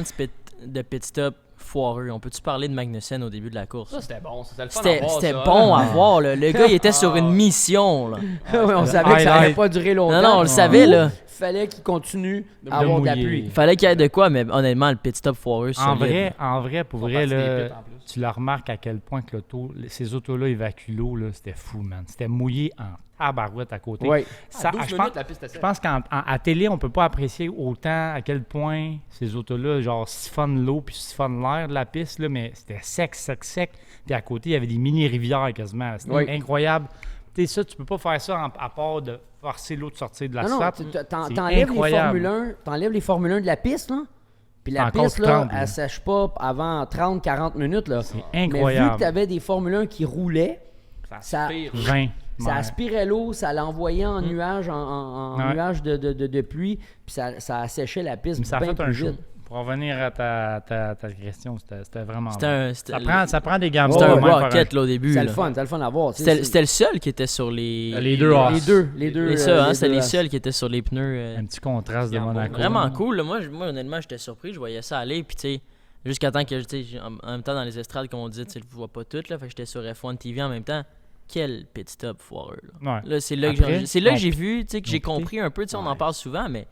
S4: de pit stop foireux, on peut-tu parler de Magnussen au début de la course?
S3: Ça, c'était bon. C'était le fun à
S4: C'était
S3: voir,
S4: c'était
S3: ça.
S4: bon à voir, là. Le gars, il était sur une mission, là.
S1: Ouais, on savait que ça allait
S2: highlight.
S1: pas durer longtemps.
S4: Non, non, on le savait, là.
S1: Fallait qu'il continue
S3: De
S1: à avoir de la
S2: mouiller.
S1: pluie.
S4: Il fallait qu'il y ait de quoi, mais honnêtement, le pit stop foireux,
S2: En
S4: solide.
S2: vrai, pour
S3: Ils sont
S2: vrai,
S3: partis des
S2: là,
S3: pits en plus.
S2: tu le remarques à quel point que ces autos-là évacuent l'eau, là, c'était fou, man. C'était mouillé en tabarouette à côté.
S1: Oui.
S2: Ça,
S3: À 12
S2: je
S3: minutes,
S2: pense,
S3: la piste était
S2: je pense qu'à télé, on peut pas apprécier autant à quel point ces autos-là, genre, siphonnent l'eau puis siphonnent l'air de la piste, là, mais c'était sec. Puis à côté, il y avait des mini-rivières quasiment. C'était
S1: Oui.
S2: incroyable. Tu sais, ça, tu peux pas faire ça à part de forcer l'eau de sortir de
S1: Non, non,
S2: l'asphalte.
S1: tu-
S2: C'est
S1: t'enlèves les
S2: incroyable.
S1: Formule 1, t'enlèves les Formule 1 de la piste, là. Puis la
S2: Encore
S1: piste,
S2: plus
S1: là,
S2: tremble, là.
S1: elle sèche pas avant 30-40 minutes, là.
S2: C'est
S1: Mais vu
S2: incroyable.
S1: que t'avais des Formule 1 qui roulaient, ça-
S3: aspire.
S2: 20.
S1: ça
S2: Ouais.
S1: aspirait l'eau, ça l'envoyait en nuage, en
S2: Ouais.
S1: nuage de pluie, puis ça asséchait la piste
S2: Mais ça a
S1: bien
S2: fait un
S1: plus
S2: show.
S1: vite.
S2: Pour revenir à ta question, c'était vraiment
S4: C'était
S2: bon.
S4: un, c'était
S2: Ça prend des gammes.
S4: c'était un
S1: ouais,
S4: rocket, là, au début.
S1: C'est
S4: là.
S1: le fun à voir. tu sais,
S4: C'était le seul qui était sur les...
S2: Les deux Haas.
S1: les deux.
S4: C'est ça, hein,
S1: les
S4: c'était
S1: deux
S4: les
S1: Haas.
S4: seuls qui étaient sur les pneus.
S2: Un petit contraste de
S3: C'est
S2: Monaco.
S4: Vraiment cool. Là. Moi, honnêtement, j'étais surpris. Je voyais ça aller. Puis, tu sais, jusqu'à temps que, tu sais, en même temps, dans les estrades, comme on dit, tu sais, je vois pas tout. Là, fait que j'étais sur F1 TV en même temps. Quel pit stop foireux. Là,
S2: Ouais.
S4: là c'est là,
S2: Après,
S4: que j'ai
S2: on-
S4: vu, tu sais, que j'ai
S2: on
S4: compris un peu. Tu sais, on en
S2: Ouais.
S4: parle souvent, mais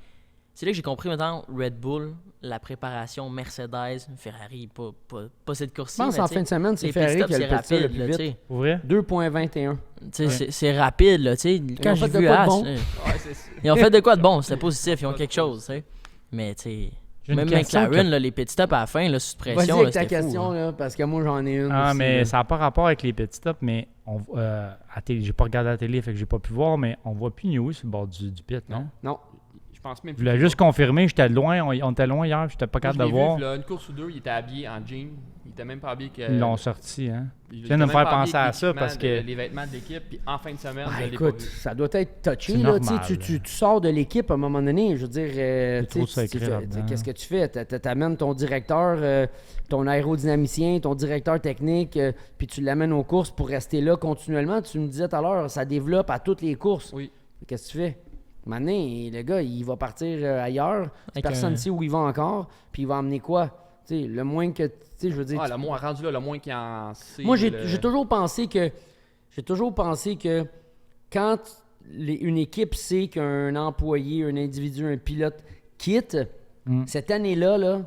S4: c'est là que j'ai compris maintenant Red Bull, la préparation, Mercedes, Ferrari, pas cette course-ci.
S1: Je pense
S4: mais
S1: en
S4: tu sais,
S1: fin de semaine, c'est
S4: les pit
S1: Ferrari
S4: stops,
S1: qui a le
S4: c'est
S1: petit le
S4: rapide.
S1: plus
S4: Là,
S1: vite.
S4: tu sais.
S2: Pour vrai?
S1: 2.21.
S4: Tu sais, c'est rapide, là, tu sais. Quand
S1: ont
S4: j'ai
S1: fait de
S4: vu
S1: quoi de
S4: As,
S1: bon?
S4: là,
S3: Ouais, c'est ça.
S4: ils ont fait de quoi de bon? C'était positif, ils ont quelque chose, tu sais. Mais, tu sais,
S2: J'ai une
S4: même
S2: question
S4: McLaren,
S2: que-
S4: là, les petits stops à la fin, là, sous
S1: Vas-y
S4: pression, là,
S1: avec ta
S4: c'était fou.
S1: question,
S4: là.
S1: là, parce que moi, j'en ai une
S2: Ah,
S1: aussi,
S2: mais
S1: là.
S2: ça n'a pas rapport avec les petits stops, mais à télé, j'ai pas regardé la télé, fait que j'ai pas pu voir, mais on voit plus Newey sur le bord du pit, non?
S1: Non.
S3: Je pense même
S2: Je voulais juste confirmer, j'étais loin, on était loin hier, j'étais pas
S3: Moi,
S2: capable
S3: je
S2: de
S3: l'ai
S2: voir.
S3: vu, là, une course ou deux, il était habillé en jean. Il était même pas habillé que.
S2: Ils l'ont sorti, hein?
S3: Il
S2: Je viens de
S3: était
S2: me faire
S3: même pas
S2: penser
S3: habillé
S2: à ça
S3: avec
S2: parce
S3: l'équipement
S2: que-
S3: les vêtements de l'équipe, puis en fin de semaine,
S1: Ah,
S3: je l'ai
S1: écoute,
S3: pas vu.
S1: ça doit être touché,
S2: C'est
S1: là. Tu sais,
S2: normal,
S1: tu sors de l'équipe à un moment donné. Je veux dire,
S2: trop
S1: tu sais,
S2: secret
S1: tu fais-
S2: là-dedans.
S1: qu'est-ce que tu fais? T'amènes ton directeur, ton aérodynamicien, ton directeur technique, puis tu l'amènes aux courses pour rester là continuellement. Tu me disais tout à l'heure, ça développe à toutes les courses.
S3: Oui.
S1: Qu'est-ce que tu fais? Maintenant, le gars, il va partir ailleurs.
S4: Avec
S1: Personne ne sait où il va encore. Puis il va emmener quoi? Tu sais, le moins que... Tu sais, je veux dire...
S3: Ah, le moins rendu là, le moins qu'il en sait.
S1: Moi, j'ai
S3: le-
S1: toujours pensé que... J'ai toujours pensé que quand une équipe sait qu'un employé, un individu, un pilote quitte, cette année-là, là,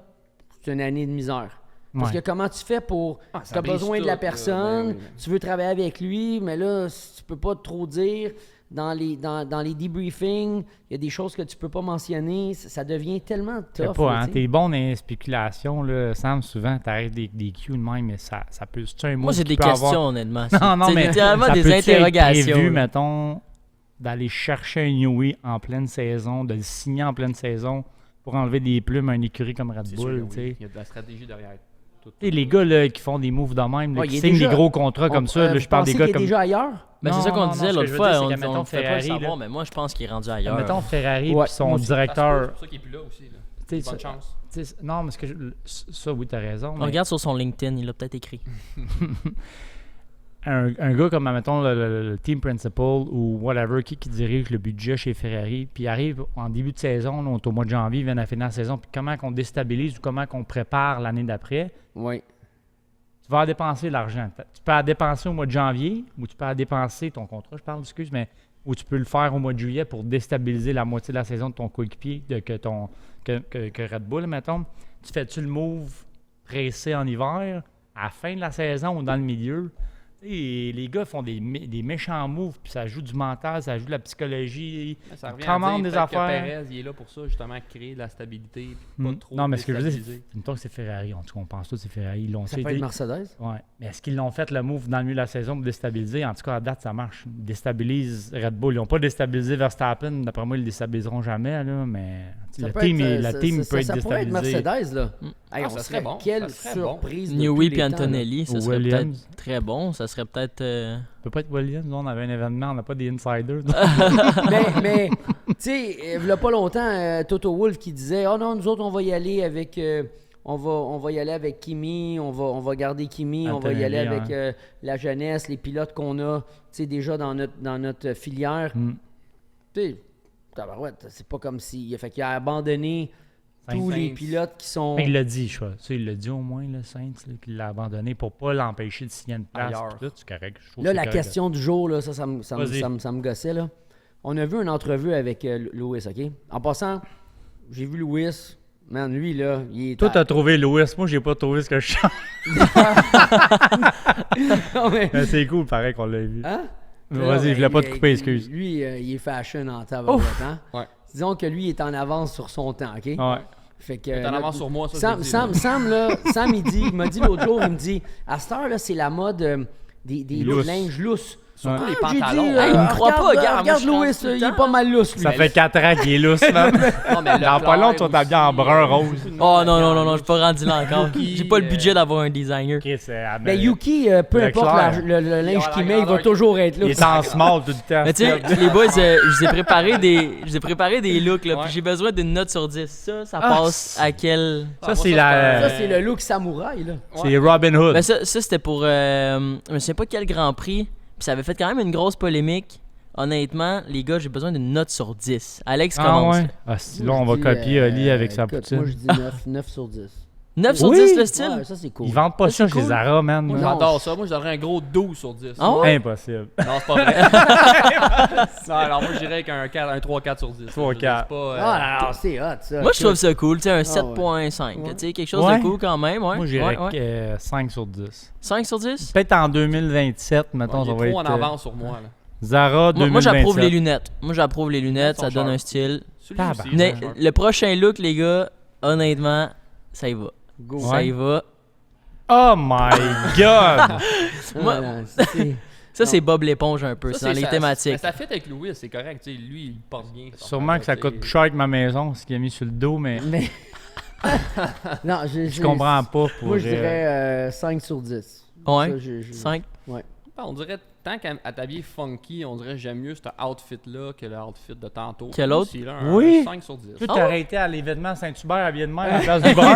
S1: c'est une année de misère. Parce
S2: Ouais.
S1: que comment tu fais pour...
S3: Ah, ça
S1: tu as
S3: brise
S1: besoin de
S3: tout,
S1: la
S3: là.
S1: personne,
S3: Ben oui.
S1: tu veux travailler avec lui, mais là, tu peux pas trop dire. Dans les debriefings, il y a des choses que tu peux pas mentionner. Ça devient tellement
S2: Je sais
S1: tough.
S2: pas,
S1: là,
S2: hein,
S1: tu sais.
S2: t'es bon dans les spéculations, là, Sam, souvent, t'arrêtes des cues de même, mais ça peut... C'est un mot
S4: Moi, j'ai
S2: qui
S4: des
S2: peut
S4: questions,
S2: avoir...
S4: honnêtement.
S2: Non,
S4: C'est
S2: mais
S4: littéralement
S2: ça
S4: des
S2: peut-tu être
S4: interrogations.
S2: prévu,
S4: là.
S2: mettons, d'aller chercher un Newey en pleine saison, de le signer en pleine saison pour enlever des plumes à une écurie comme Red
S3: C'est sûr
S2: Bull,
S3: que
S2: tu
S3: oui.
S2: sais.
S3: Il y a de la stratégie derrière. Tout.
S2: Et les gars là, qui font des moves de même, là,
S1: Ouais,
S2: qui
S1: il est
S2: signent
S1: déjà-
S2: des gros contrats comme ça, là,
S1: vous
S2: je parle des
S1: pensez
S2: gars
S1: qu'il est
S2: comme...
S1: déjà ailleurs?
S4: Ben, c'est
S2: Non,
S4: ça qu'on
S2: non,
S4: disait
S2: ce que
S4: l'autre
S2: je veux
S4: fois.
S2: dire, c'est
S4: On
S2: que,
S4: ne
S2: mettons,
S4: fait pas le
S2: Ferrari,
S4: savoir,
S2: là.
S4: mais moi, je pense qu'il est rendu ailleurs.
S2: Mettons Ferrari
S1: Ouais,
S2: puis son
S1: moi aussi.
S3: C'est
S2: directeur...
S3: pour ça qu'il est plus là aussi. Là.
S2: Tu sais,
S3: Bonne chance.
S2: tu sais, non, mais ce que ça, oui, t'as raison.
S4: On
S2: mais
S4: regarde sur son LinkedIn, il l'a peut-être écrit.
S2: un gars comme, mettons, le team principal ou whatever, qui dirige le budget chez Ferrari, puis il arrive en début de saison, là, on est au mois de janvier, il vient à finir la saison, puis comment qu'on déstabilise ou comment qu'on prépare l'année d'après,
S1: Oui.
S2: tu vas dépenser l'argent. Tu peux la dépenser au mois de janvier, ou tu peux la dépenser, ton contrat, je parle, excuse, mais ou tu peux le faire au mois de juillet pour déstabiliser la moitié de la saison de ton coéquipier, que Red Bull, mettons. Tu fais-tu le move pressé en hiver, à la fin de la saison ou dans le milieu? Et les gars font des méchants moves, puis ça joue du mental, ça joue de la psychologie.
S3: Ça revient
S2: commande
S3: à dire
S2: des
S3: peut-être
S2: affaires.
S3: que Perez, il est là pour ça, justement, créer de la stabilité. Puis pas trop
S2: Non, mais ce que je veux dire,
S3: déstabiliser.
S2: c'est mettons que c'est Ferrari. On pense tous que c'est Ferrari. Ils l'ont
S1: Ça
S2: fait.
S1: peut être Mercedes.
S2: Ouais. Mais est-ce qu'ils l'ont fait le move dans le milieu de la saison pour déstabiliser? En tout cas, à date, ça marche. Ils déstabilisent Red Bull. Ils n'ont pas déstabilisé Verstappen. D'après moi, ils ne le déstabiliseront jamais. Là, mais
S1: Ça
S2: le
S1: peut
S2: team,
S1: être,
S2: la
S1: ça-
S2: team
S1: ça-
S2: peut
S1: ça
S2: être
S1: pourrait être
S2: déstabilisé.
S1: Mercedes, là. Hey,
S3: Ah,
S1: on
S3: ça
S1: serait
S3: serait bon.
S1: Quelle
S3: Ça serait bon.
S1: surprise de
S4: Newey
S1: tous
S4: et
S1: les temps, là.
S4: Antonelli, ça
S2: Ou
S4: serait
S2: Williams.
S4: peut-être très bon. Ça serait peut-être...
S2: Ça peut pas être Williams. Nous, on avait un événement. On n'a pas des insiders.
S1: mais tu sais, il y a pas longtemps, Toto Wolff qui disait « Oh non, nous autres, on va y aller avec... on va y aller avec Kimi, on va garder Kimi, on va y aller
S2: Antonelli,
S1: avec la jeunesse, les pilotes qu'on a, tu sais, déjà dans notre filière.
S2: Mm.
S1: Tu sais, tabarouette, c'est pas comme s'il fait qu'il a abandonné tous
S3: Sainz.
S1: les pilotes qui sont...
S2: Mais il l'a dit, je crois. Tu sais, il l'a dit au moins, le Saints, là, qu'il l'a abandonné pour pas l'empêcher de signer une place.
S3: Ailleurs.
S2: Puis là, c'est correct. Je trouve
S1: Là,
S2: que
S1: la
S2: c'est correct.
S1: question du jour, là, ça
S2: Vas-y.
S1: me gossait. Là. On a vu une entrevue avec Lewis, OK? En passant, j'ai vu Lewis. Man, lui, là, il est...
S2: Toi, t'as trouvé Lewis. Moi, j'ai pas trouvé ce que je chante.
S1: Non, mais-
S2: Mais c'est cool, pareil qu'on l'a vu.
S1: Hein?
S2: Vas-y, je voulais pas te couper, excuse.
S1: Lui, il est fashion en tabarouette, hein?
S3: Ouais.
S1: Disons que lui, il est en avance sur son temps, OK?
S2: Ouais.
S1: Fait que,
S3: T'es en
S1: notre-
S3: avance sur moi, ça,
S1: Sam,
S3: je le dis,
S1: Sam,
S3: là.
S1: Sam, là, Sam, il m'a dit l'autre jour, il me dit, à cette heure, là, c'est la mode des
S2: Lousses.
S1: linges lousses.
S3: Surtout
S2: Ouais.
S3: les
S1: J'ai dit,
S3: pantalons.
S4: Hey, il me croit pas, regarde,
S1: regarde
S4: moi, je
S1: Lewis,
S4: pense tout le
S1: il est
S4: temps.
S1: pas mal lousse, lui.
S2: Ça fait 4 ans qu'il est lousse, man.
S3: Non, mais
S2: Dans pas long, tu vas t'habiller en brun rose.
S4: Oh non, non, non, non, je suis pas rendu là encore.
S3: Yuki,
S4: J'ai pas le budget d'avoir un designer.
S2: Ok, c'est
S1: Ben, Yuki, peu
S2: Le
S1: importe
S2: clair.
S1: le linge
S3: Il
S1: qu'il
S3: va
S1: met, il va
S3: avoir
S1: toujours être
S2: Il
S1: lousse.
S2: est en small tout le temps.
S4: Mais tu sais, les boys, je vous ai préparé des looks, là,
S3: Ouais.
S4: puis j'ai besoin d'une note sur 10. Ça
S2: Ah,
S4: passe à quel...
S2: Ça, c'est la.
S1: Ça, c'est le look samouraï, là.
S2: C'est Robin Hood.
S4: Ben ça c'était pour... je sais pas quel Grand Prix, puis ça avait fait quand même une grosse polémique. Honnêtement, les gars, j'ai besoin d'une note sur 10. Alex
S2: Ah
S4: commence.
S2: ouais? Ah, si, là,
S1: Moi,
S2: on
S1: je
S2: va
S1: dis,
S2: copier Oli avec sa
S1: écoute,
S2: poutine.
S1: Moi, je dis 9 sur 10.
S4: 9 sur
S2: Oui.
S4: 10 le style?
S1: Ouais, ça, c'est cool.
S2: Ils vendent pas ça chez
S1: cool.
S2: Zara, man.
S3: Moi,
S1: Non.
S3: j'adore ça. Moi, je donnerais un gros 12 sur 10.
S4: Ah ouais?
S2: Impossible.
S3: Non, c'est pas vrai. Non, alors moi, je dirais qu'un 3-4 sur 10.
S2: 3-4.
S3: C'est pas,
S1: Ah, non, c'est hot, ça.
S4: Moi, je trouve ça cool, tu sais, un
S1: ouais.
S4: 7.5.
S1: Ouais.
S4: Tu sais, quelque chose
S2: Ouais.
S4: de cool quand même, ouais.
S2: Moi, j'irais
S4: Ouais, ouais.
S2: 5 sur 10.
S4: 5 sur 10?
S2: Peut-être en 2027, mettons,
S3: il
S2: ça
S3: est
S2: va
S3: trop
S2: être.
S3: en avance sur moi. Là.
S2: Zara 2027.
S4: Moi, j'approuve les lunettes. Moi, j'approuve les lunettes, ça
S3: Son
S4: donne
S3: sharp.
S4: un style.
S3: Celui
S2: Tabarnak.
S3: aussi,
S4: Mais
S3: c'est sharp.
S4: le prochain look, les gars, honnêtement, ça y va.
S1: Go.
S4: Ça y va.
S2: Oh my god!
S4: Moi-
S1: non, c'est-
S4: Ça, c'est Bob l'éponge un peu,
S3: Ça,
S4: c'est dans les thématiques.
S3: Ça fit avec Louis, c'est correct. Tu sais, lui, il porte bien.
S2: Sûrement que ça coûte plus cher que ma maison, ce qu'il a mis sur le dos, mais
S1: Mais... non,
S2: je comprends pas pour.
S1: Moi, je dirais 5 sur 10.
S4: Ouais.
S1: Ça,
S4: 5.
S3: On dirait tant qu'à t'habiller funky, on dirait que j'aime mieux ce outfit-là que le outfit de tantôt.
S4: Quel autre?
S3: C'est là,
S2: Oui.
S3: 5 sur 10.
S2: Tu
S4: Ah
S2: t'aurais
S4: ouais?
S2: été à l'événement Saint-Hubert habillé de même à la place du brun.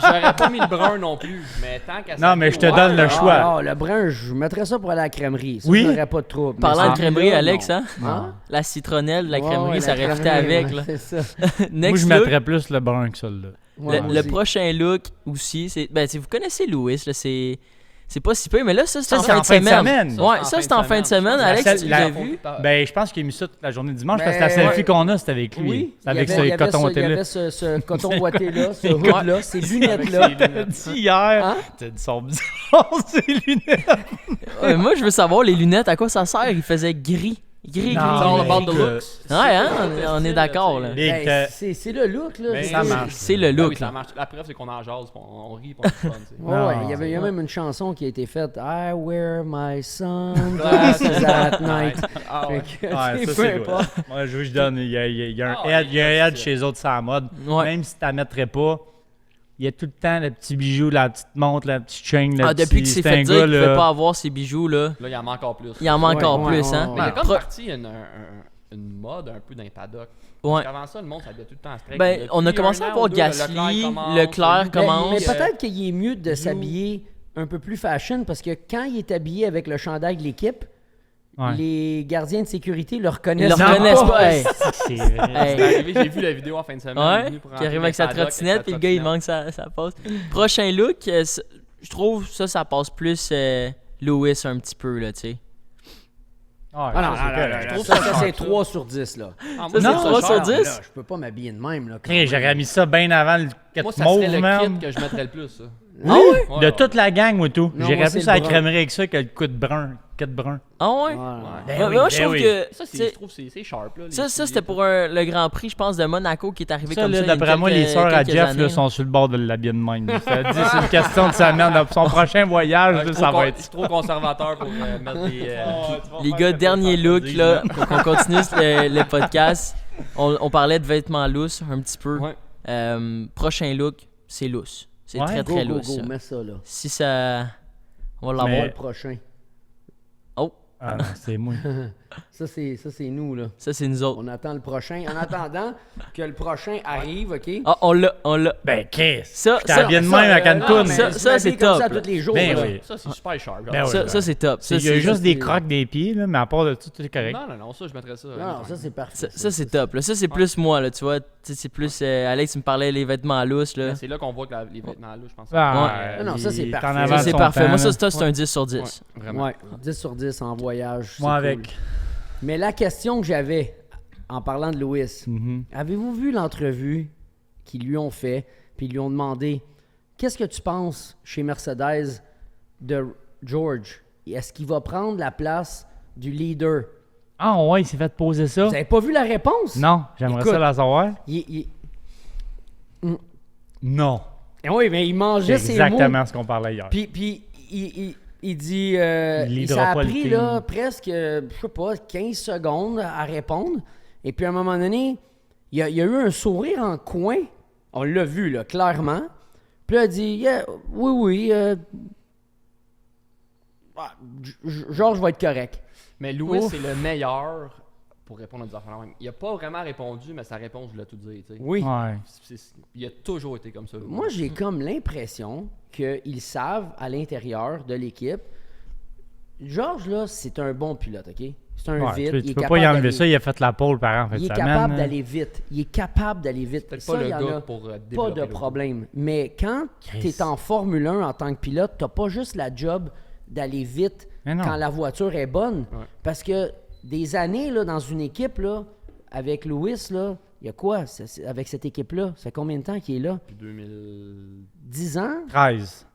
S3: J'aurais pas mis le brun non plus, mais tant qu'à
S2: Non, mais je te
S3: s'habiller
S2: donne le
S3: white,
S2: choix.
S1: Ah, le brun, je mettrais ça pour aller à la crèmerie. Ça,
S2: Oui.
S1: je n'aurais pas de trouble.
S4: Parlant
S1: Mais
S4: de crèmerie,
S1: celui-là,
S4: Alex,
S1: non.
S4: hein?
S1: Hein?
S4: La citronnelle de la
S1: Ouais,
S4: crèmerie,
S1: ouais,
S4: ça
S1: la
S4: aurait fité
S1: crèmerie,
S4: avec.
S1: ouais,
S4: Là.
S1: c'est ça.
S2: Moi,
S4: Next
S2: je
S4: look,
S2: mettrais plus le brun que celui-là.
S1: Ouais, moi
S4: le
S1: aussi.
S4: prochain look aussi, c'est. Ben, vous connaissez Louis, là, c'est pas si peu, mais là, ça, c'est
S2: Ça,
S4: en
S2: c'est
S4: fin
S2: en
S4: de
S2: fin de
S4: semaine.
S2: semaine.
S4: Ouais, ça, c'est en fin de semaine.
S2: La
S4: Alex,
S2: selle-
S4: tu
S2: la-
S4: l'as vu?
S2: Ben, je pense qu'il a mis ça toute la journée de dimanche parce que
S1: Ben,
S2: la selfie
S1: ouais.
S2: qu'on a, c'était avec lui.
S1: Oui,
S2: C'est avec
S1: il y avait
S2: ce coton
S1: il y
S2: ouaté-là.
S1: avait ce coton ouaté-là, ce hood-là, ces lunettes-là.
S2: T'as dit hier,
S1: Hein?
S2: t'as dit son bizarre, ces lunettes.
S4: Ouais, moi, je veux savoir, les lunettes, à quoi ça sert? Il faisait gris. Gris,
S2: Non,
S4: gris.
S3: It's all
S2: mais
S3: about the
S2: écoute,
S3: looks.
S4: Ouais, hein? On est d'accord, là.
S2: Les-
S1: Ben, c'est le look, là.
S2: Ben,
S1: C'est-
S2: ça marche.
S4: C'est le
S3: Ah
S4: look,
S3: oui, ça
S4: là.
S3: marche. La preuve, c'est qu'on en jase, puis on rit, puis on a du fun, tu sais.
S1: Ouais,
S2: Non,
S1: il y a
S4: ouais.
S1: même une chanson qui a été faite I wear my sunglasses at night.
S3: Ah ouais.
S1: Fait que,
S2: Ouais,
S1: tu sais,
S2: ça,
S1: peu
S2: c'est good.
S1: importe.
S2: Moi, je donne. Il y a un
S3: Ah ouais,
S2: head, il y a un
S3: c'est
S2: head
S3: ça.
S2: chez les autres, c'est la mode.
S4: Ouais.
S2: Même si tu la mettrais pas, il y a tout le temps le petit bijou, la petite montre, la petite chaîne.
S4: Ah, depuis qu'il s'est fait dire qu'il ne pouvait pas avoir ses bijoux, là,
S3: Là, il y en manque encore plus.
S4: il en manque
S1: Ouais,
S4: encore
S1: ouais,
S4: plus,
S1: ouais,
S4: hein?
S1: ouais.
S3: Mais il y a comme
S4: Pro-
S3: parti une mode un peu dans les paddocks.
S4: Ouais.
S3: Parce qu'avant ça, le monde s'habillait tout le temps à straight.
S4: Ben,
S3: Depuis
S4: on a commencé
S3: un
S4: à
S3: an
S4: voir
S3: ou deux,
S4: Gasly,
S3: commence,
S4: Leclerc
S3: lui,
S4: commence.
S1: Mais
S3: euh,
S1: peut-être qu'il est mieux de
S3: joue.
S1: s'habiller un peu plus fashion parce que quand il est habillé avec le chandail de l'équipe,
S2: Ouais.
S1: les gardiens de sécurité le
S4: Ils
S1: reconnaissent.
S4: le
S2: Non.
S4: reconnaissent pas. Hey.
S2: C'est vrai.
S4: Hey.
S3: C'est arrivé, j'ai vu la vidéo en fin de semaine. il est
S4: Ouais,
S3: venu pour
S4: qui
S3: rentrer
S4: arrive
S3: dans
S4: avec sa
S3: les paddocks
S4: trottinette, puis le gars, il manque sa passe. Prochain look, je trouve ça passe plus Lewis un petit peu, là, tu sais.
S2: Ah,
S1: Ah non,
S2: ça,
S1: non,
S2: c'est
S1: non,
S2: correct.
S1: non,
S3: trouve
S1: ça,
S3: ça
S1: ça,
S3: cher,
S1: c'est
S3: ça.
S1: 3 sur 10, là.
S3: Ah,
S4: Ça, c'est
S3: moi,
S4: 3 sur
S3: cher.
S4: 10?
S1: Là, je peux pas m'habiller de même, là.
S2: Hey, j'aurais mis ça bien avant le 4
S3: Moi, ça
S2: mauve,
S3: serait le
S2: man.
S3: kit que je mettrais le plus, ça.
S4: Ah ouais?
S3: Ouais,
S2: De
S3: ouais.
S2: toute la gang, moi, tout.
S1: Non,
S2: J'irais
S1: moi,
S2: plus
S1: c'est
S2: à
S1: le
S2: la
S1: brun.
S2: crèmerie avec ça que le coup de brun. Kit brun.
S4: Ah ouais?
S1: Voilà.
S2: Ben
S4: Ouais,
S2: oui,
S4: moi, je
S2: ben
S4: trouve
S2: oui.
S4: que.
S3: Ça,
S4: tu sais,
S3: je trouve que c'est sharp, là. les
S4: ça
S3: souliers,
S4: c'était
S3: tout.
S4: pour le Grand Prix, je pense, de Monaco qui est arrivé
S2: Ça,
S4: comme
S2: là,
S4: ça. il y a
S2: d'après moi, les
S4: quelques-
S2: sœurs à
S4: quelques
S2: Jeff
S4: années,
S2: là, sont sur le bord de l'habiller de même. Ça dit, c'est une question de sa mère. Dans son prochain voyage,
S3: Ouais,
S2: là,
S3: je
S2: ça
S3: suis
S2: va
S3: Je
S2: être.
S3: suis trop conservateur pour mettre des.
S4: Les gars, dernier look, là, pour qu'on continue le podcast. On parlait de vêtements lousses un petit peu.
S3: Ouais.
S4: Prochain look, c'est lousse. C'est
S2: Ouais,
S4: très,
S1: Go,
S4: très
S1: go,
S4: lousse.
S1: go,
S4: ça.
S1: mets ça, là.
S4: Si ça. On va l'avoir.
S2: Mais-
S1: Le prochain.
S4: Oh,
S2: Ah non, c'est moi.
S1: Ça, c'est nous, là.
S4: ça, c'est nous autres.
S1: On attend le prochain. En attendant que le prochain arrive, OK?
S4: Ah, on l'a.
S2: Ben, Chris.
S4: Ça,
S2: Je t'habille de même à
S1: non,
S2: Cancun.
S1: mais
S4: Ça,
S1: je
S4: c'est
S1: m'habille comme
S4: top,
S1: ça
S4: là.
S1: tous les jours,
S2: Ben
S1: là.
S2: oui.
S3: Ça, c'est super sharp.
S2: Ben
S4: ça,
S2: ouais.
S4: ça, c'est top. Ça,
S2: Il y a
S4: c'est-
S2: juste des
S1: c'est-
S2: crocs des pieds, là, mais à part de tout est correct.
S3: Non, non, non, ça, je mettrais ça.
S1: Non, ça, c'est parfait.
S4: ça, c'est top. Là. Ça, c'est plus moi, là, tu vois. Tu sais, c'est plus. Alex, tu me parlait les vêtements lousses, là.
S3: Mais c'est là qu'on voit que les vêtements là, je pense.
S2: Ah,
S1: Non, ça, c'est
S2: il est
S1: parfait.
S2: en
S1: Ça,
S2: avant
S4: Ça,
S2: de
S4: c'est
S2: son
S4: parfait.
S2: temps,
S4: Moi, ça,
S2: là.
S4: c'est un 10 sur 10.
S3: Ouais, vraiment.
S1: Ouais, 10 sur 10 en voyage.
S2: Moi,
S1: c'est
S2: avec.
S1: cool. Mais la question que j'avais, en parlant de Lewis,
S2: Mhm.
S1: avez-vous vu l'entrevue qu'ils lui ont fait, puis ils lui ont demandé qu'est-ce que tu penses chez Mercedes de George? Est-ce qu'il va prendre la place du leader?
S2: Ah, ouais, il s'est fait poser ça.
S1: Vous n'avez pas vu la réponse?
S2: Non, j'aimerais
S1: Écoute.
S2: ça la savoir. Non.
S1: Oui, mais il mangeait
S2: C'est
S1: ses mots.
S2: exactement ce qu'on parlait hier.
S1: Puis il dit,
S2: Il leadera
S1: ça a
S2: pas le
S1: pris
S2: team.
S1: là, presque, je sais pas, 15 secondes à répondre. Et puis à un moment donné, il y a eu un sourire en coin. On l'a vu, là, clairement. Puis là, il a dit, yeah, oui, Georges va être correct.
S3: Mais Louis,
S1: Ouf.
S3: c'est le meilleur pour répondre à des affaires. Il a pas vraiment répondu, mais sa réponse, je l'ai tout dit. Tu sais.
S1: Oui.
S2: Ouais.
S3: Il a toujours été comme ça. Louis.
S1: Moi, j'ai comme l'impression qu'ils savent à l'intérieur de l'équipe. Georges, là, c'est un bon pilote, OK? C'est un
S2: Ouais,
S1: vite.
S2: tu
S1: il est
S2: peux pas
S1: capable
S2: y enlever
S1: d'aller-
S2: ça, il a fait la pole par an en fait
S1: Il est
S2: semaine,
S1: capable
S2: hein.
S1: d'aller vite. Il est capable d'aller vite.
S3: Peut-être
S1: Ça,
S3: pas le
S1: il y en
S3: gars
S1: a
S3: pour
S1: pas
S3: développer
S1: de
S3: l'auto.
S1: problème. Mais quand tu
S2: Chris.
S1: es en Formule 1 en tant que pilote, tu n'as pas juste la job d'aller vite
S2: Mais non.
S1: quand la voiture est bonne.
S3: Ouais.
S1: Parce que des années là, dans une équipe, là, avec Lewis, là, il y a quoi avec cette équipe-là? Ça fait combien de temps qu'il est là?
S3: Depuis 2013.
S1: 10 ans?